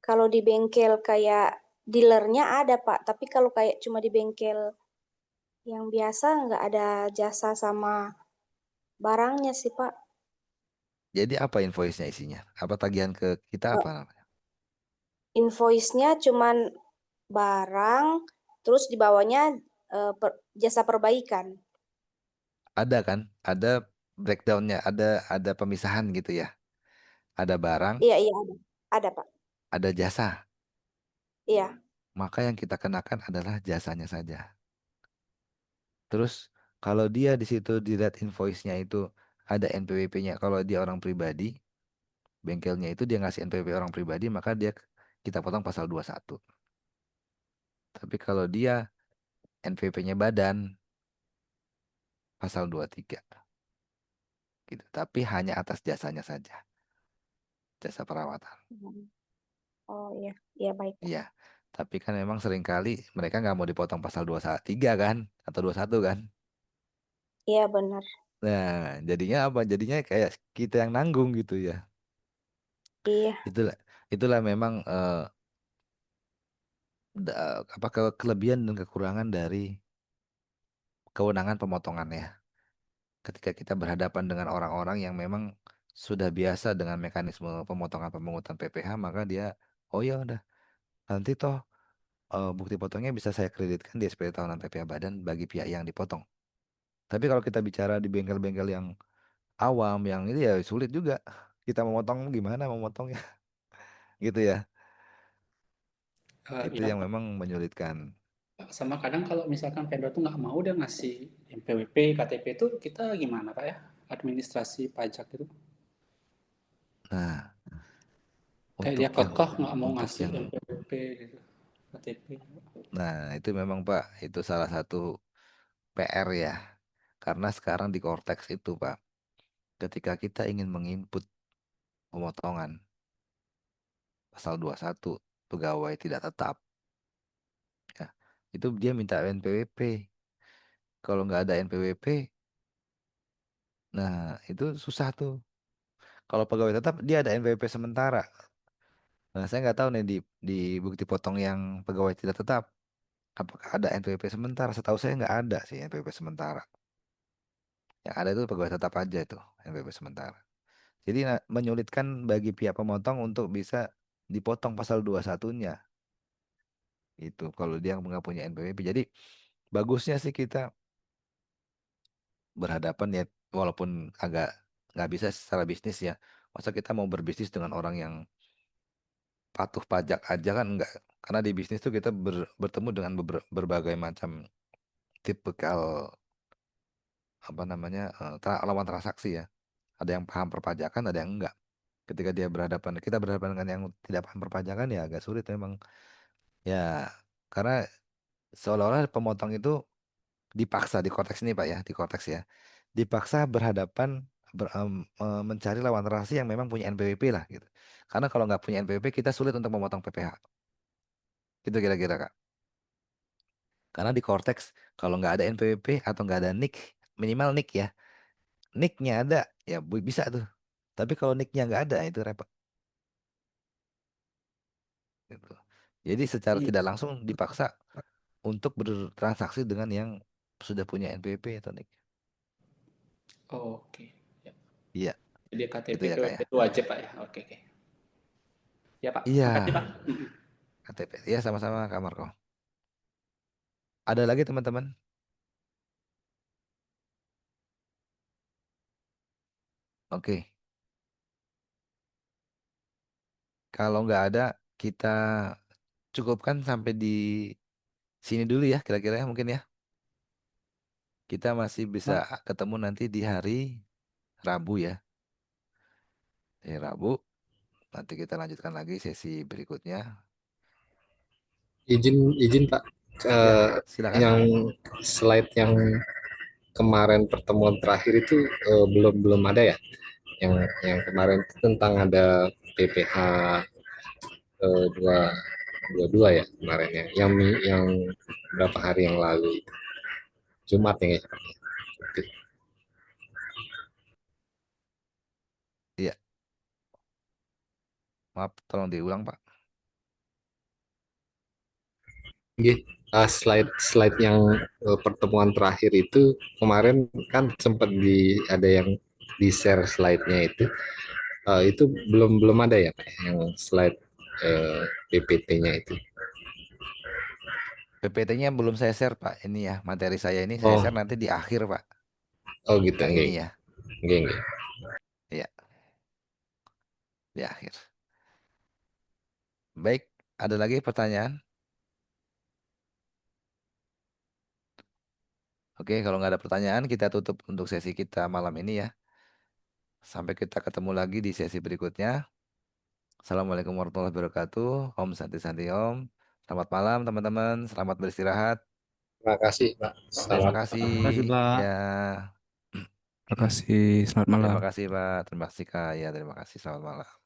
Speaker 9: kalau di bengkel kayak dealernya ada, Pak. Tapi kalau kayak cuma di bengkel yang biasa nggak ada jasa sama barangnya sih, Pak.
Speaker 1: Jadi apa invoice-nya isinya? Apa tagihan ke kita
Speaker 9: Eh,
Speaker 1: apa namanya?
Speaker 9: Invoice-nya cuman barang, terus di bawahnya jasa perbaikan.
Speaker 1: Ada kan? Ada breakdown-nya, ada pemisahan gitu ya. Ada barang,
Speaker 9: Iya, iya ada. Ada, Pak.
Speaker 1: ada jasa.
Speaker 9: Iya.
Speaker 1: Maka yang kita kenakan adalah jasanya saja. Terus kalau dia di situ dilihat invoice-nya itu ada NPWP-nya. Kalau dia orang pribadi, bengkelnya itu dia ngasih NPWP orang pribadi, maka dia kita potong pasal 21. Tapi kalau dia NPWP-nya badan, pasal 23 gitu. Tapi hanya atas jasanya saja, jasa perawatan.
Speaker 9: Oh iya, iya baik, Pak.
Speaker 1: Iya. Tapi kan memang seringkali mereka nggak mau dipotong pasal 23 kan atau 21 kan.
Speaker 9: Iya benar.
Speaker 1: Nah, jadinya apa? Jadinya kayak kita yang nanggung gitu ya.
Speaker 9: Iya.
Speaker 1: Itulah itulah memang apa kelebihan dan kekurangan dari kewenangan pemotongan ya. Ketika kita berhadapan dengan orang-orang yang memang sudah biasa dengan mekanisme pemotongan pemungutan PPh, maka dia, oh ya udah, nanti toh bukti potongnya bisa saya kreditkan di SPT tahunan PPh Badan bagi pihak yang dipotong. Tapi kalau kita bicara di bengkel-bengkel yang awam, yang ini ya sulit juga. Kita memotong gimana memotongnya, gitu ya. Itu
Speaker 5: Iya
Speaker 1: yang
Speaker 5: Pak.
Speaker 1: memang menyulitkan.
Speaker 5: Sama kadang kalau misalkan vendor tuh nggak mau dia ngasih NPWP, KTP itu kita gimana Pak ya? Administrasi pajak itu.
Speaker 1: Nah,
Speaker 5: Kayak
Speaker 1: untuk
Speaker 5: dia
Speaker 1: yang
Speaker 5: kekeh nggak mau
Speaker 1: untuk
Speaker 5: ngasih
Speaker 1: yang
Speaker 5: NPWP gitu, KTP.
Speaker 1: nah itu memang Pak, itu salah satu PR ya. Karena sekarang di Cortex itu Pak, ketika kita ingin menginput pemotongan pasal 21 pegawai tidak tetap ya, itu dia minta NPWP. Kalau nggak ada NPWP, nah itu susah tuh. Kalau pegawai tetap dia ada NPWP sementara. Nah, saya nggak tahu nih di bukti potong yang pegawai tidak tetap apakah ada NPWP sementara. Setahu saya nggak ada sih NPWP sementara. Yang ada itu pegawai tetap aja itu NPWP sementara. Jadi menyulitkan bagi pihak pemotong untuk bisa dipotong pasal 21-nya. Itu kalau dia nggak punya NPWP. Jadi bagusnya sih kita berhadapan ya walaupun agak nggak bisa secara bisnis ya. Masa kita mau berbisnis dengan orang yang patuh pajak aja kan enggak. Karena di bisnis tuh kita bertemu dengan berbagai macam tipikal apa namanya lawan transaksi ya. Ada yang paham perpajakan, ada yang enggak. Ketika dia berhadapan, kita berhadapan dengan yang tidak paham perpajakan ya agak sulit memang. Ya, karena seolah-olah pemotong itu dipaksa di konteks ini Pak ya, di konteks ya. Dipaksa berhadapan mencari lawan transaksi yang memang punya NPWP lah gitu. Karena kalau nggak punya NPWP kita sulit untuk memotong PPh. Gitu kira-kira Kak. Karena di Cortex kalau nggak ada NPWP atau nggak ada NIK, minimal NIK ya. NIK-nya ada, ya bisa tuh. Tapi kalau NIK-nya nggak ada, itu repot. Gitu. Jadi secara
Speaker 5: Iya.
Speaker 1: tidak langsung dipaksa untuk bertransaksi dengan yang sudah punya NPWP atau NIK.
Speaker 5: Oh, oke. Ya.
Speaker 1: Iya.
Speaker 5: Jadi KTP
Speaker 1: Gitu ya, Kak, ya?
Speaker 5: itu wajib Pak ya? Oke, oke. Ya Pak,
Speaker 1: Iya,
Speaker 5: makasih Pak.
Speaker 1: KTP. Iya, sama-sama Kak Marco. Ada lagi teman-teman? Oke. Kalau nggak ada, kita cukupkan sampai di sini dulu ya, kira-kira ya, mungkin ya. Kita masih bisa ketemu nanti di hari Rabu ya. Hari Rabu, nanti kita lanjutkan lagi sesi berikutnya.
Speaker 6: Izin Pak,
Speaker 1: Ya, silakan.
Speaker 6: yang slide yang kemarin pertemuan terakhir itu belum ada ya? Yang kemarin itu tentang ada PPH dua dua ya kemarin ya, yang berapa hari yang lalu Jumat ya.
Speaker 1: Iya, maaf, tolong diulang Pak.
Speaker 6: Slide yang pertemuan terakhir itu kemarin kan sempat ada yang di share slide-nya itu belum ada ya Pak, yang slide PPT-nya itu.
Speaker 1: PPT-nya belum saya share Pak. Ini ya, materi saya ini saya share nanti di akhir Pak.
Speaker 6: Oh gitu,
Speaker 1: Yang ini ya.
Speaker 6: Enggak.
Speaker 1: Iya, di akhir. Baik, ada lagi pertanyaan? Oke, kalau nggak ada pertanyaan, kita tutup untuk sesi kita malam ini ya. Sampai kita ketemu lagi di sesi berikutnya. Assalamualaikum warahmatullahi wabarakatuh. Om Santi Santi Om. Selamat malam teman-teman. Selamat beristirahat.
Speaker 6: Terima kasih Pak.
Speaker 1: Terima kasih.
Speaker 8: Terima kasih, Pak.
Speaker 1: Ya.
Speaker 8: Terima kasih. Selamat malam.
Speaker 1: Terima kasih Pak. Terima kasih Kak. Ya, terima kasih. Selamat malam.